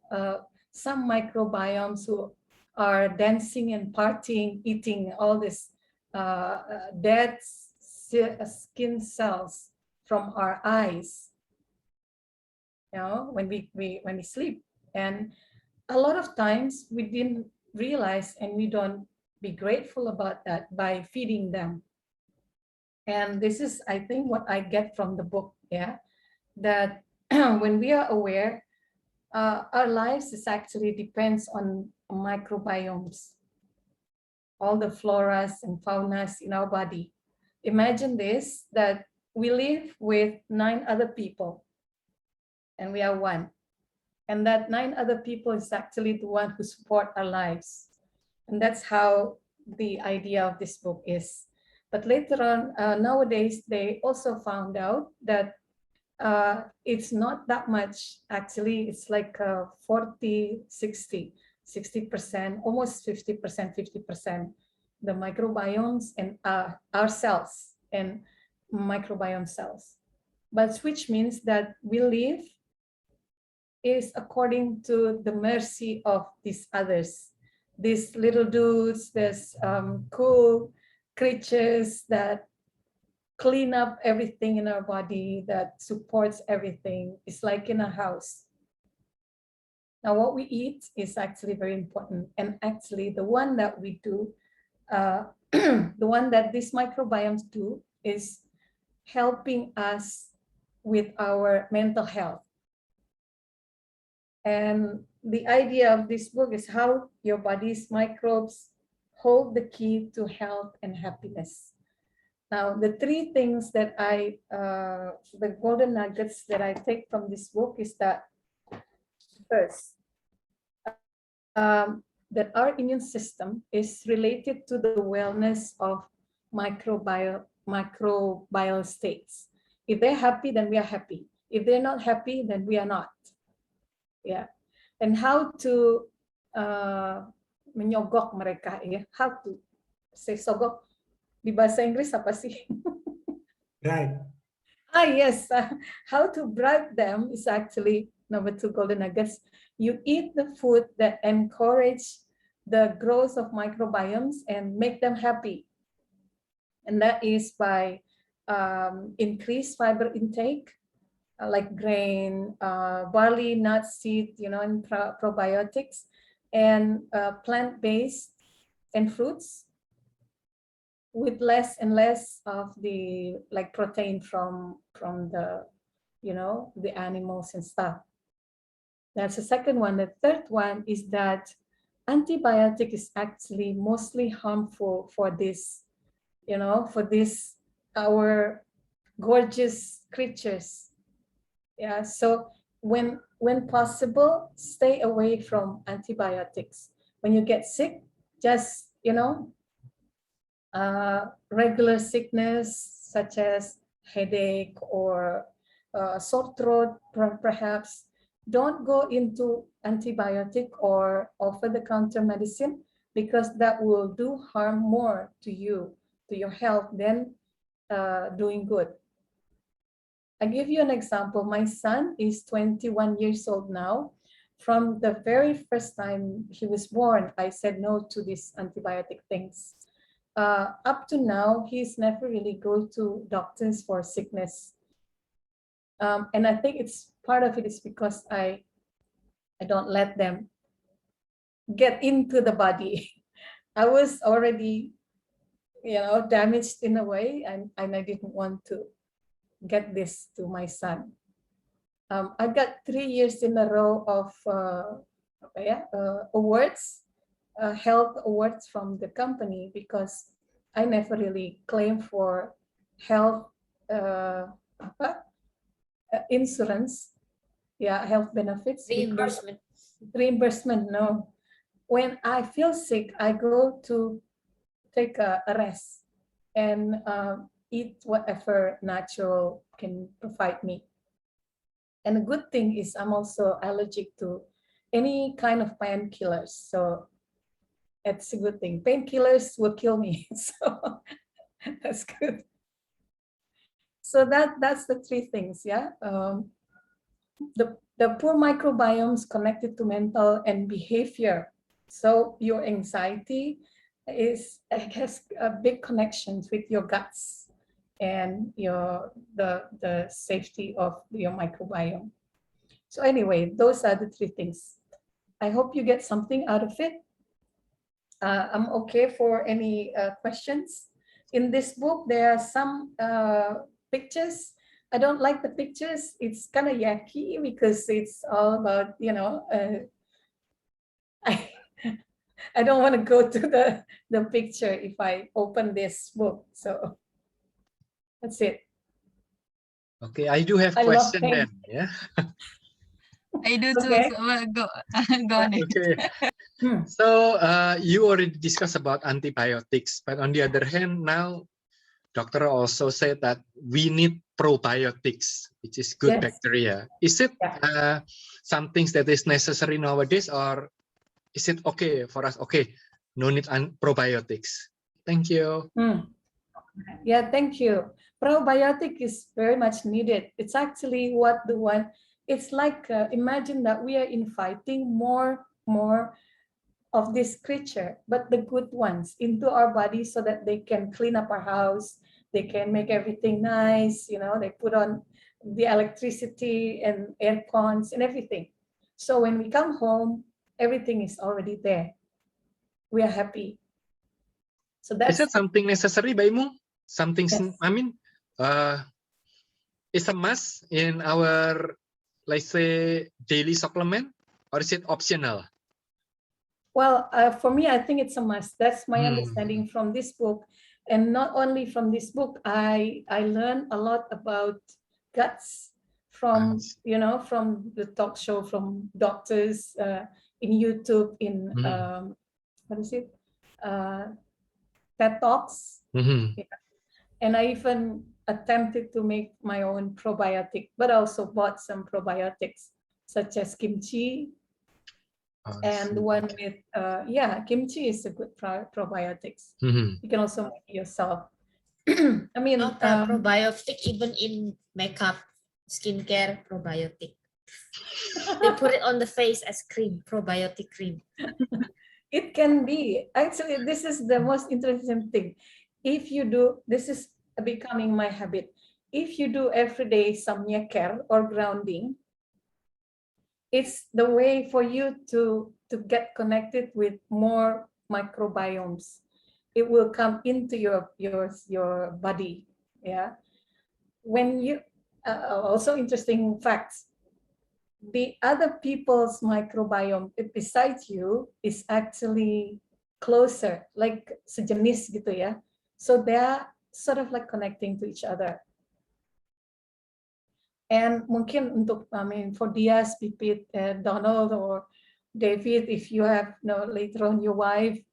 some microbiomes who are dancing and partying, eating all this dead skin cells from our eyes, you know, when we sleep. And a lot of times we didn't realize, and we don't be grateful about that by feeding them. And this is, I think, what I get from the book, yeah, that when we are aware, our lives is actually depends on microbiomes, all the floras and faunas in our body. Imagine this, that we live with 9 other people and we are one. And that 9 other people is actually the one who support our lives. And that's how the idea of this book is. But later on, nowadays, they also found out that it's not that much. Actually, it's like 40, 60, 60%, almost 50%, 50%, the microbiomes and our cells and microbiome cells. But which means that we live is according to the mercy of these others, these little dudes, these cool creatures that clean up everything in our body, that supports everything. It's like in a house. Now, what we eat is actually very important. And actually, the one that we do, the one that these microbiomes do is helping us with our mental health. And the idea of this book is how your body's microbes hold the key to health and happiness. Now, the 3 things that the golden nuggets that I take from this book is that, first, that our immune system is related to the wellness of microbial states. If they're happy, then we are happy. If they're not happy, then we are not. Yeah, and how to menyogok mereka, ya, how to say sogok di bahasa Inggris apa sih? Right. Yes, how to bribe them is actually number 2 golden nuggets. You eat the food that encourage the growth of microbiomes and make them happy, and that is by increased fiber intake, like grain, barley, nuts, seed, you know, and probiotics, and plant-based and fruits with less and less of the like protein from the, you know, the animals and stuff. That's the second one. The third one is that antibiotic is actually mostly harmful for this, you know, for this our gorgeous creatures. Yeah, so when possible, stay away from antibiotics. When you get sick, just, you know, regular sickness such as headache or sore throat, perhaps, don't go into antibiotic or over-the-counter medicine, because that will do harm more to you to your health than doing good. I give you an example. My son is 21 years old now. From the very first time he was born, I said no to these antibiotic things. Up to now, he's never really go to doctors for sickness. And I think it's part of it is because I don't let them get into the body. I was already, damaged in a way, and I didn't want to get this to my son. I got 3 years in a row of awards, health awards from the company because I never really claimed for health insurance, health benefits. Reimbursement, no. When I feel sick, I go to take a rest and eat whatever natural can provide me. And the good thing is I'm also allergic to any kind of painkillers. So it's a good thing. Painkillers will kill me. So that's good. So that's the three things, yeah. The poor microbiomes connected to mental and behavior. So your anxiety has a big connections with your guts and the safety of your microbiome. So anyway, those are the three things. I hope you get something out of it. I'm okay for any questions. In this book, there are some pictures. I don't like the pictures. It's kind of yucky because it's all about, I don't want to go to the picture if I open this book. So that's it. Okay, I do have I love question paint. then. Yeah. I do too. Okay. So, go on. Okay. So you already discussed about antibiotics, but on the other hand, now doctor also said that we need probiotics, which is good bacteria. Is it something that is necessary nowadays, or is it okay for us? Okay, no need probiotics. Thank you. Yeah, thank you. Probiotic is very much needed. It's actually it's like, imagine that we are inviting more of this creature, but the good ones into our body so that they can clean up our house. They can make everything nice. They put on the electricity and air cons and everything. So when we come home, everything is already there. We are happy. So that's. Is it something necessary, Baimu? Something, I mean, it's a must in our, let's say, daily supplement, or is it optional? Well, for me, I think it's a must. That's my understanding from this book. And not only from this book, I learned a lot about guts from, from the talk show, from doctors in YouTube, in, what is it? TED Talks. Yeah. And I even attempted to make my own probiotic, but also bought some probiotics, such as kimchi. And one with, kimchi is a good probiotics. You can also make it yourself. I mean, probiotic even in makeup, skincare, probiotic. They put it on the face as cream, probiotic cream. It can be. Actually, this is the most interesting thing. If you do, this is becoming my habit. If you do every day some nyeker or grounding, it's the way for you to get connected with more microbiomes. It will come into your body. Yeah. When you also interesting facts. The other people's microbiome besides you is actually closer, like sejenis gitu ya. So they're sort of like connecting to each other. And mungkin untuk, for Diaz, Pipit, Donald, or David, if you have, later on your wife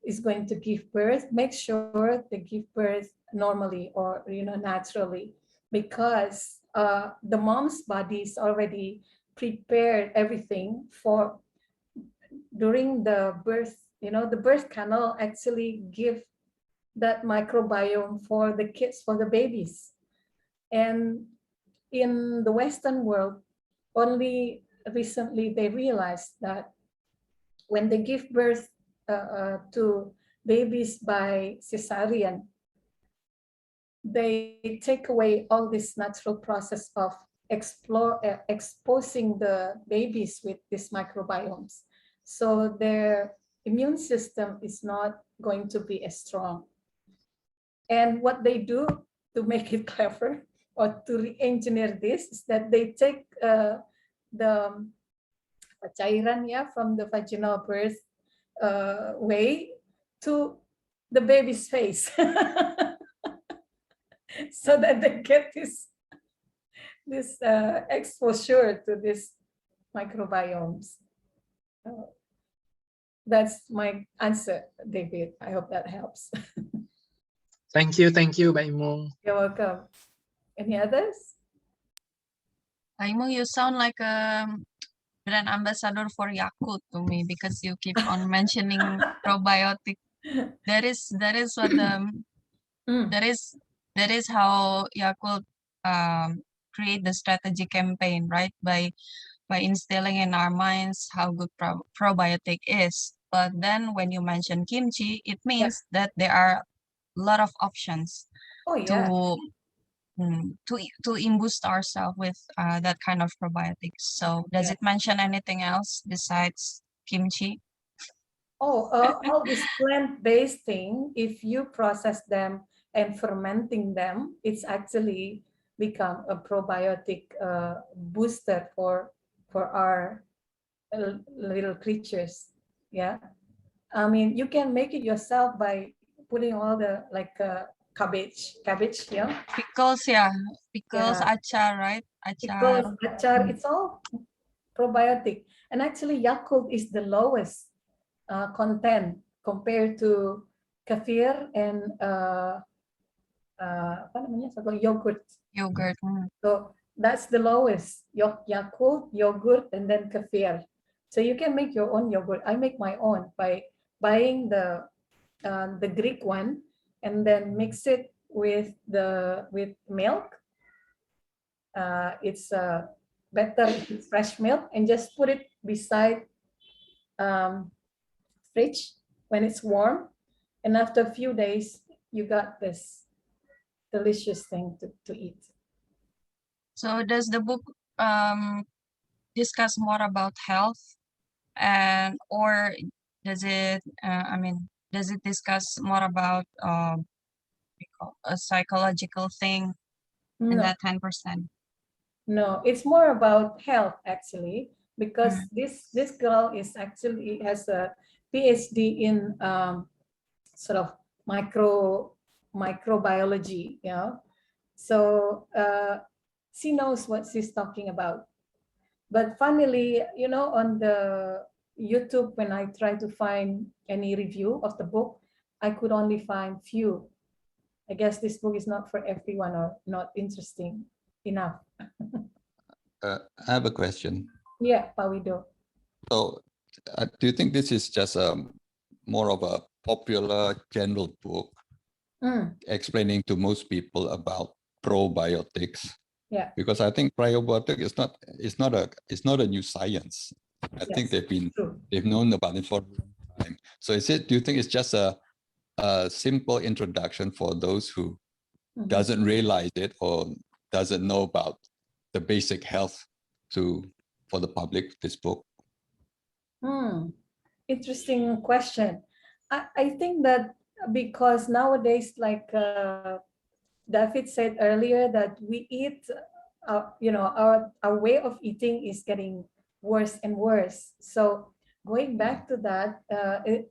is going to give birth, make sure they give birth normally or, naturally, because the mom's body is already prepared everything for during the birth. The birth canal actually give that microbiome for the kids, for the babies. And in the Western world, only recently they realized that when they give birth to babies by cesarean, they take away all this natural process of exposing the babies with these microbiomes. So their immune system is not going to be as strong. And what they do to make it clever or to re-engineer this is that they take the cairan, yeah, from the vaginal birth way to the baby's face. So that they get this exposure to these microbiomes. That's my answer, David. I hope that helps. Thank you, Mbak Imung. You're welcome. Any others? Imung, you sound like a brand ambassador for Yakult to me because you keep on mentioning probiotic. That is what that is how Yakult create the strategy campaign, right? By instilling in our minds how good probiotic is. But then when you mention kimchi, it means that there are a lot of options to boost ourselves with that kind of probiotics. So does it mention anything else besides kimchi? Oh, all this plant-based thing, if you process them and fermenting them, it's actually become a probiotic booster for our little creatures. Yeah, I mean, you can make it yourself by putting all the cabbage, yeah. Pickles, pickles, achar, right? Pickles, Achar. achar, it's all probiotic. And actually, Yakult is the lowest content compared to kefir and apa namanya, yogurt. Yogurt. So that's the lowest. Yakult, yogurt, and then kefir. So you can make your own yogurt. I make my own by buying the Greek one and then mix it with milk. It's better if it's fresh milk, and just put it beside fridge when it's warm, and after a few days you got this delicious thing to eat. So does the book discuss more about health, and or does it does it discuss more about a psychological thing in that 10%? No, it's more about health actually, because this girl is actually has a PhD in sort of microbiology, you know. So she knows what she's talking about. But funnily, you know, on the YouTube, when I try to find any review of the book, I could only find few. I guess this book is not for everyone or not interesting enough. I have a question. Yeah, Pak Wido. So do you think this is just more of a popular general book explaining to most people about probiotics? Yeah. Because I think probiotic is not a new science. I think they've known about it for a long time. So do you think it's just a simple introduction for those who doesn't realize it or doesn't know about the basic health for the public, this book? Interesting question. I think that because nowadays, like David said earlier, that we eat, you know, our way of eating is getting worse and worse. So going back to that,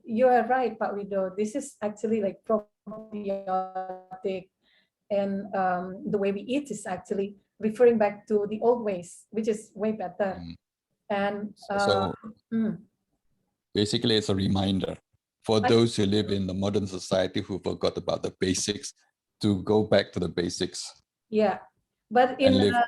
you are right, Pak Wido. This is actually like probiotic, and the way we eat is actually referring back to the old ways, which is way better. And basically, it's a reminder for those who live in the modern society who forgot about the basics to go back to the basics. Yeah, but in a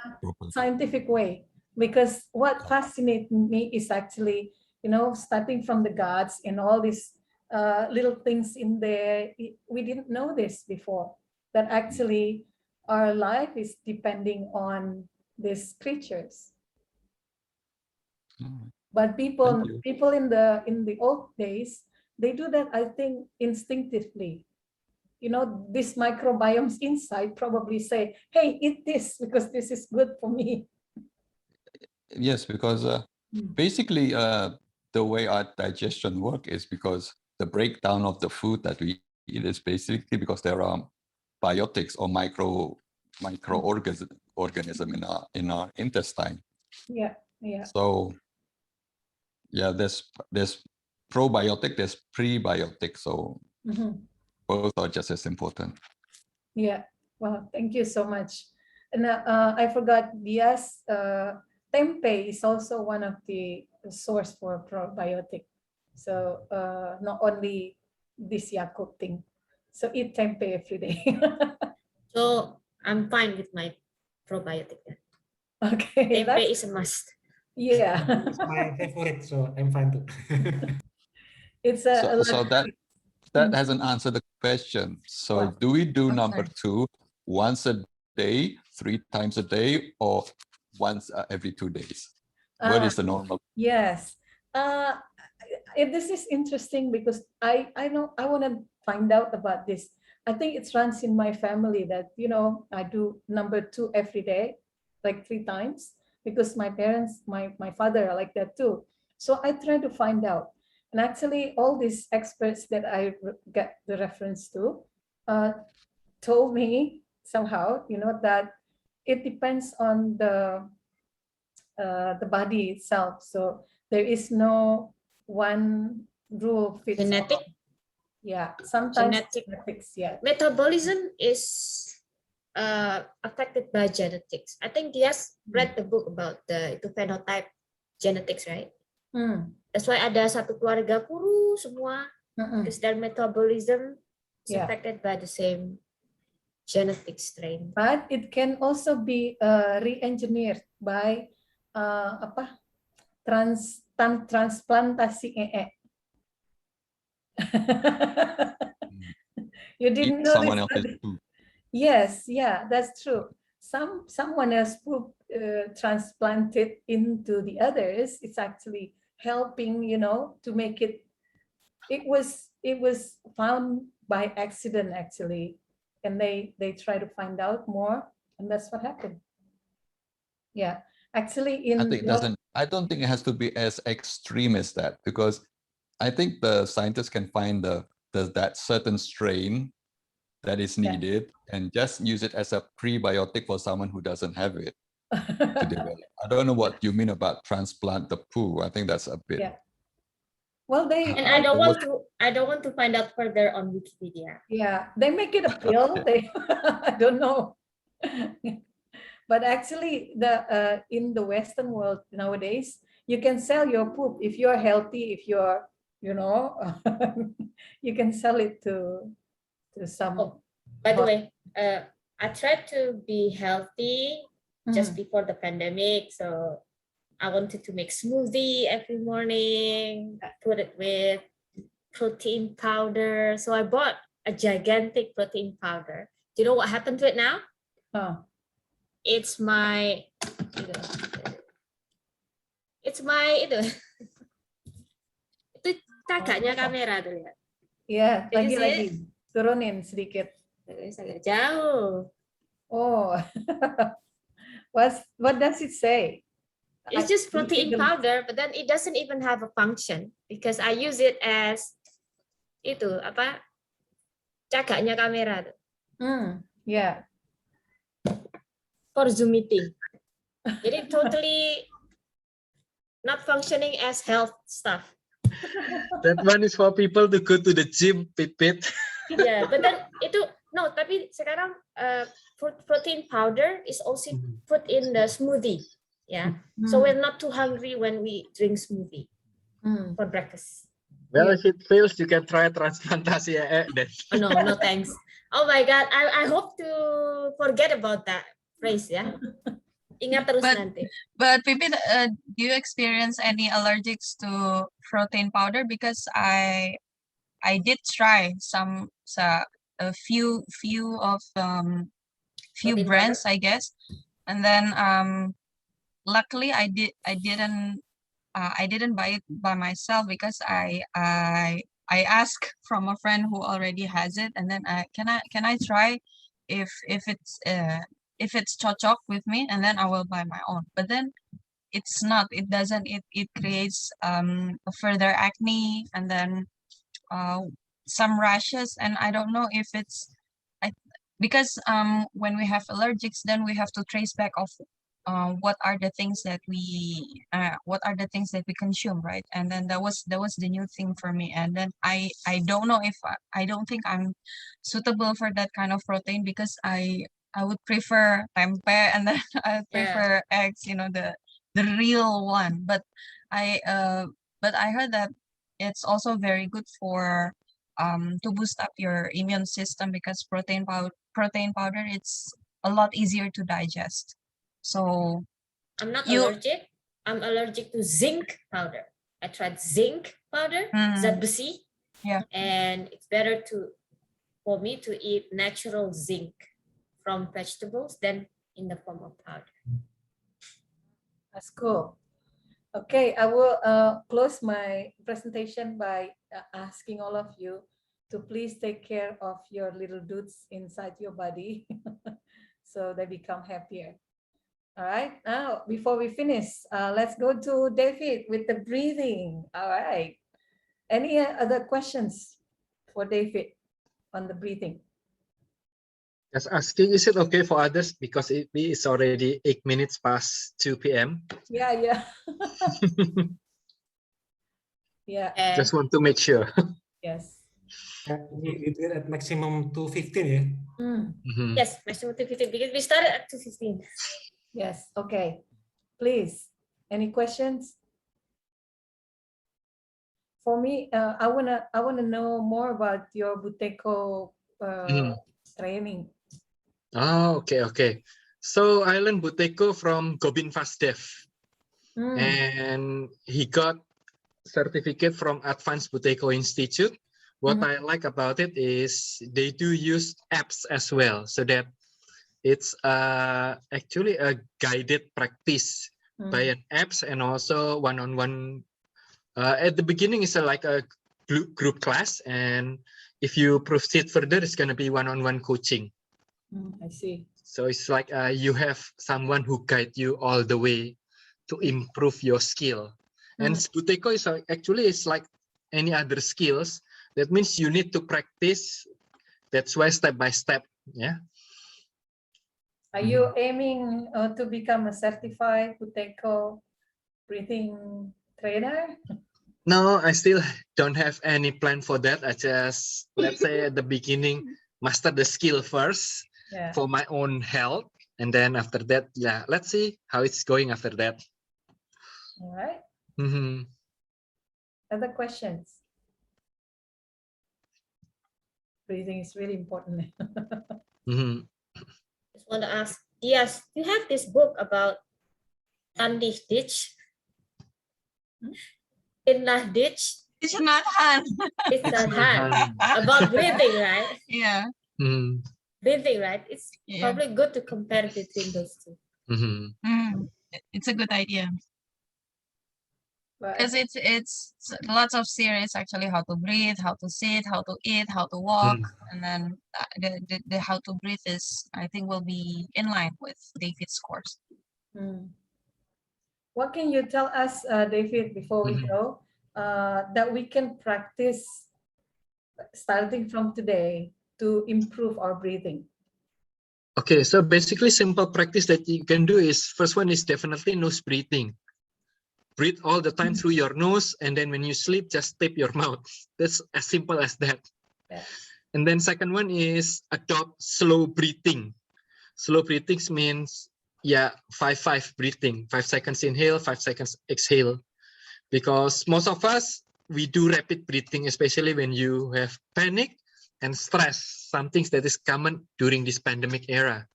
scientific way, because what fascinates me is actually, you know, starting from the gods and all these little things in there. We didn't know this before, that actually our life is depending on these creatures. But people in the old days, they do that, I think, instinctively. You know, these microbiomes inside probably say, hey, eat this because this is good for me. Yes, because basically the way our digestion work is because the breakdown of the food that we eat is basically because there are biotics or microorganism in our intestine. Yeah, yeah. So yeah, there's probiotic, there's prebiotic, so both are just as important. Yeah, well, thank you so much. And I forgot, yes, tempeh is also one of the source for probiotic. So not only this Yakult thing. So eat tempeh every day. So I'm fine with my probiotic. Okay. Tempeh is a must. Yeah. It's my favorite, so I'm fine too. It's so that hasn't answered the question. So Well, do we do I'm number sorry. 2 once a day, 3 times a day, or once every 2 days? What is the normal? Yes. This is interesting because I know I want to find out about this. I think it runs in my family that, you know, I do number 2 every day, like 3 times, because my parents, my father are like that too. So I try to find out. And actually all these experts that I get the reference to told me somehow, you know, that it depends on the body itself. So there is no one rule fits Genetic. all. Yeah, sometimes genetics. Yeah. Metabolism is affected by genetics. I think Dias read the book about the phenotype genetics, right? That's why ada satu keluarga kurus semua because their metabolism is affected by the same genetic strain. But it can also be re-engineered by transplantasi ee. You didn't know someone this? else's food. Yes, yeah, that's true. Someone else transplanted into the others. It's actually helping, you know, to make it. It was found by accident actually, and they try to find out more, and that's what happened. Yeah, actually, I don't think it has to be as extreme as that, because I think the scientists can find that certain strain that is needed and just use it as a prebiotic for someone who doesn't have it to develop. I don't know what you mean about transplant the poo. I think that's a bit. Yeah. Well, and I don't want to find out further on Wikipedia. Yeah, they make it a pill. They I don't know. But actually, in the Western world nowadays, you can sell your poop if you're healthy. If you're, you know, you can sell it to some. Oh, by the way, I tried to be healthy just before the pandemic, so I wanted to make smoothie every morning. Put it with protein powder. So I bought a gigantic protein powder. Do you know what happened to it now? It's my itu kakaknya kamera tuh lihat. Ya, lagi turunin sedikit. Agak jauh. Oh, what does it say? It's just protein powder, but then it doesn't even have a function because I use it as itu apa? Kakaknya kamera tuh. Yeah. For Zoom meeting. Jadi totally not functioning as health stuff. That one is for people to go to the gym, Pipit. Yeah, but then itu no, tapi sekarang protein powder is also put in the smoothie. Yeah, so we're not too hungry when we drink smoothie for breakfast. Well, if it fails, you can try transplantasi then. Oh, no thanks. Oh my God, I hope to forget about that phrase ya. Ingat terus nanti. But Pipi, do you experience any allergics to protein powder? Because I I did try a few of few Protein brands, powder? I guess, and then luckily I didn't buy it by myself because I asked from a friend who already has it, and then can I try if it's cocok with me, and then I will buy my own. But then it's not. It doesn't. It creates a further acne, and then some rashes, and I don't know if it's I because when we have allergics, then we have to trace back of what are the things that we consume, right? And then that was the new thing for me. And then I don't know if I don't think I'm suitable for that kind of protein, because I would prefer tempe, and then I would Yeah. prefer eggs, the real one. But I heard that it's also very good for to boost up your immune system, because protein powder, it's a lot easier to digest. So I'm not you allergic. I'm allergic to zinc powder. I tried zinc powder, zat besi, yeah. and it's better for me to eat natural zinc from vegetables than in the form of powder. That's cool. Okay, I will close my presentation by asking all of you to please take care of your little dudes inside your body so they become happier. All right, now before we finish, let's go to David with the breathing. All right, any other questions for David on the breathing? Just asking, is it okay for others, because it's already 8 minutes past 2 p.m. Yeah. Yeah. Just want to make sure. Yes. We do it at maximum 2:15, yeah? Yes, maximum 2:15, because we started at 2:15. Yes. Okay. Please, any questions? For me, I wanna know more about your Buteco training. Oh, okay. So I learned Buteco from Gobin Vasdev, and he got certificate from Advanced Buteco Institute. What I like about it is they do use apps as well, so that it's actually a guided practice by an apps, and also one-on-one. At the beginning, it's like a group class, and if you proceed further, it's going to be one-on-one coaching. I see. So it's like you have someone who guide you all the way to improve your skill. And Buteco is actually, it's like any other skills. That means you need to practice. That's why step by step. Yeah. Are you aiming to become a certified Buteco breathing trainer? No, I still don't have any plan for that. I just, let's say at the beginning, master the skill first for my own health. And then after that, yeah, let's see how it's going after that. All right. Other questions? Breathing is really important. Just want to ask, Diaz, you have this book about Tandih Ditch? Innah Ditch? It's not Han. It's not Han. About breathing, right? Yeah. Breathing, right? It's probably good to compare between those two. It's a good idea. But Because it's lots of series, actually, how to breathe, how to sit, how to eat, how to walk, and then the how to breathe is, I think, will be in line with David's course. What can you tell us, David, before we go, that we can practice starting from today to improve our breathing? Okay, so basically simple practice that you can do is, first one is definitely nose breathing. Breathe all the time through your nose, and then when you sleep, just tap your mouth. That's as simple as that. Yeah. And then second one is adopt slow breathing. Slow breathing means, 5-5 breathing. 5 seconds inhale, 5 seconds exhale. Because most of us, we do rapid breathing, especially when you have panic and stress, some things that is common during this pandemic era.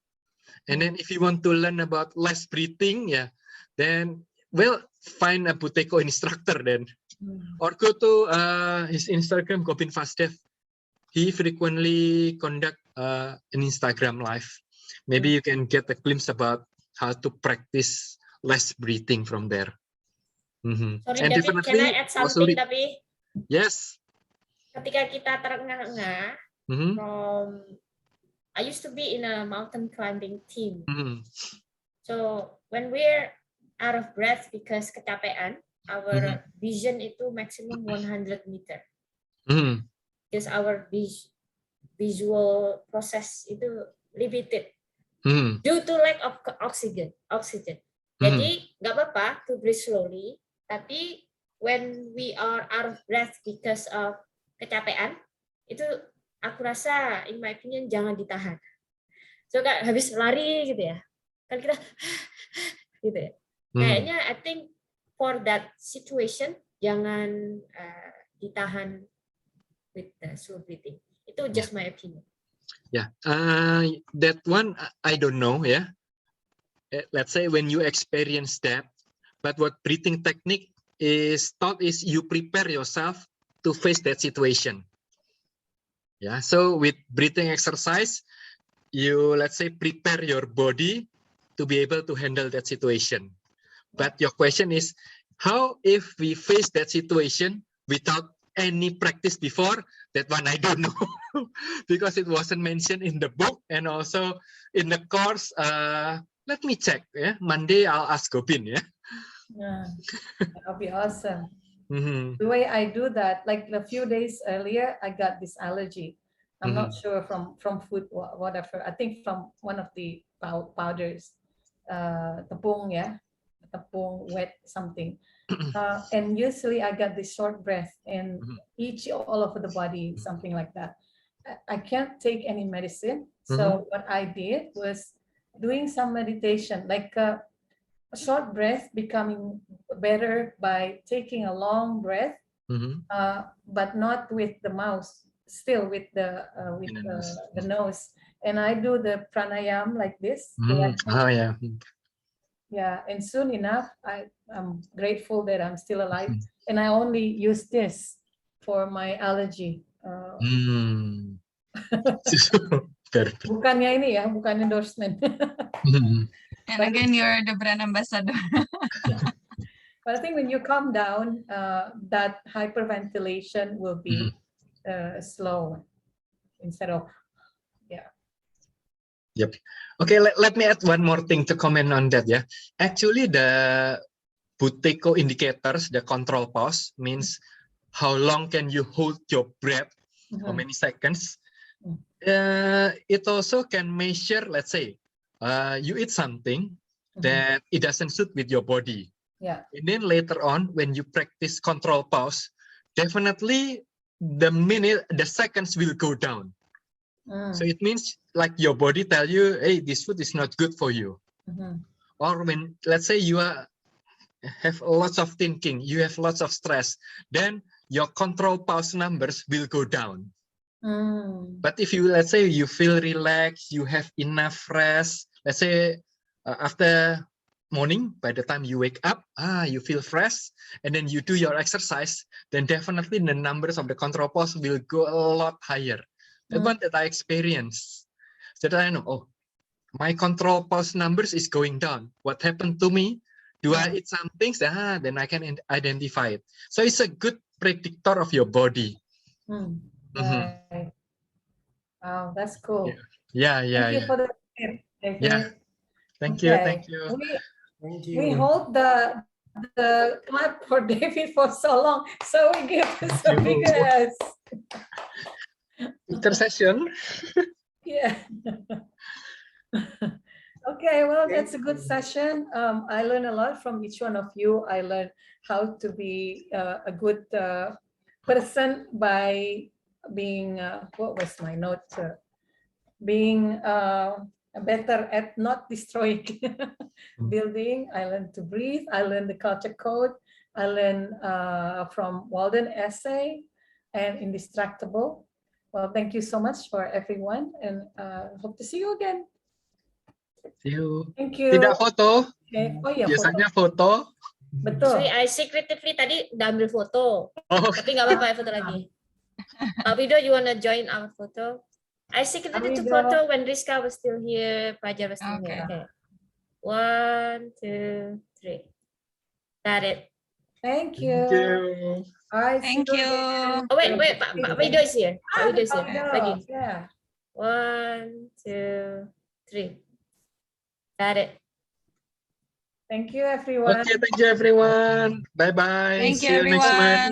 And then if you want to learn about less breathing, then, well, find a Buteco instructor then. Or go to his Instagram, Gopin Fasdev. He frequently conduct an Instagram live. Maybe you can get a glimpse about how to practice less breathing from there. Sorry, And David, can I definitely add something? Tapi yes. ketika kita terengah-engah, from I used to be in a mountain climbing team. So when we're out of breath because kecapean, our vision itu maximum 100 meter. Because our visual process itu limited due to lack of oxygen. Jadi nggak apa-apa to breathe slowly, tapi when we are out of breath because of kecapean, itu aku rasa in my opinion jangan ditahan. So kayak habis lari gitu ya, kan kita gitu ya. Kayaknya I think for that situation jangan ditahan with the slow breathing. Itu just my opinion. Yeah, that one I don't know. Yeah, let's say when you experience that, but what breathing technique is taught is you prepare yourself to face that situation. Yeah, so with breathing exercise, you let's say prepare your body to be able to handle that situation. But your question is, how if we face that situation without any practice before? That one I don't know because it wasn't mentioned in the book and also in the course. Let me check. Yeah, Monday I'll ask Gopin. Yeah, that'll be awesome. The way I do that, like a few days earlier, I got this allergy. I'm not sure from food, whatever. I think from one of the powders, tepung, tepung wet something. And usually I got this short breath and all over the body, something like that. I can't take any medicine. So what I did was doing some meditation, like a short breath becoming better by taking a long breath, but not with the mouth, still with the nose. And I do the pranayam like this. Yeah, and soon enough, I'm grateful that I'm still alive, and I only use this for my allergy. Bukannya ini ya, bukan endorsement. And again, you're the brand ambassador. But I think when you calm down, that hyperventilation will be slow instead of, Yep. Okay, let me add one more thing to comment on that. Yeah, actually the Buteyko indicators, the control pause, means how long can you hold your breath, how many seconds. It also can measure, let's say, you eat something that it doesn't suit with your body. Yeah. And then later on, when you practice control pause, definitely the seconds will go down. So it means like your body tell you, hey, this food is not good for you. Or when, let's say you have lots of thinking, you have lots of stress, then your control pause numbers will go down. But if you, let's say you feel relaxed, you have enough rest, let's say after morning, by the time you wake up, you feel fresh, and then you do your exercise, then definitely the numbers of the control pause will go a lot higher. The one that I experienced, so that I know, oh, my control pause numbers is going down. What happened to me? Do I eat some things? Then I can identify it. So it's a good predictor of your body. Right. Wow, that's cool. Yeah. Thank you for the tip, David. Yeah. Thank you. Thank you. We hold the clap for David for so long, so we give this a big yes. Picture session. Yeah. Okay, well, that's a good session. I learned a lot from each one of you. I learned how to be a good person by being, what was my note? Being better at not destroying building. I learned to breathe. I learned the culture code. I learned from Walden essay and Indistractable. Well, thank you so much for everyone, and hope to see you again. See you. Thank you. Tidak foto. Okay. Oh yeah, Biasanya foto. Betul. I secretively tadi udah ambil foto, Oh, tapi nggak apa-apa ya foto lagi. Wido, you wanna join our photo? I secretly took Wido. photo when Rizka was still here, Fajar was still here. Okay. Okay. 1, 2, 3. Got it. Thank you. thank you. I see Thank you. again. Oh wait, Pak Wido is here. Pak Wido is here. Wido. Lagi. Yeah. 1, 2, 3. Got it. Thank you, everyone. Okay, thank you everyone. Bye bye. Thank See you, you next month. everyone.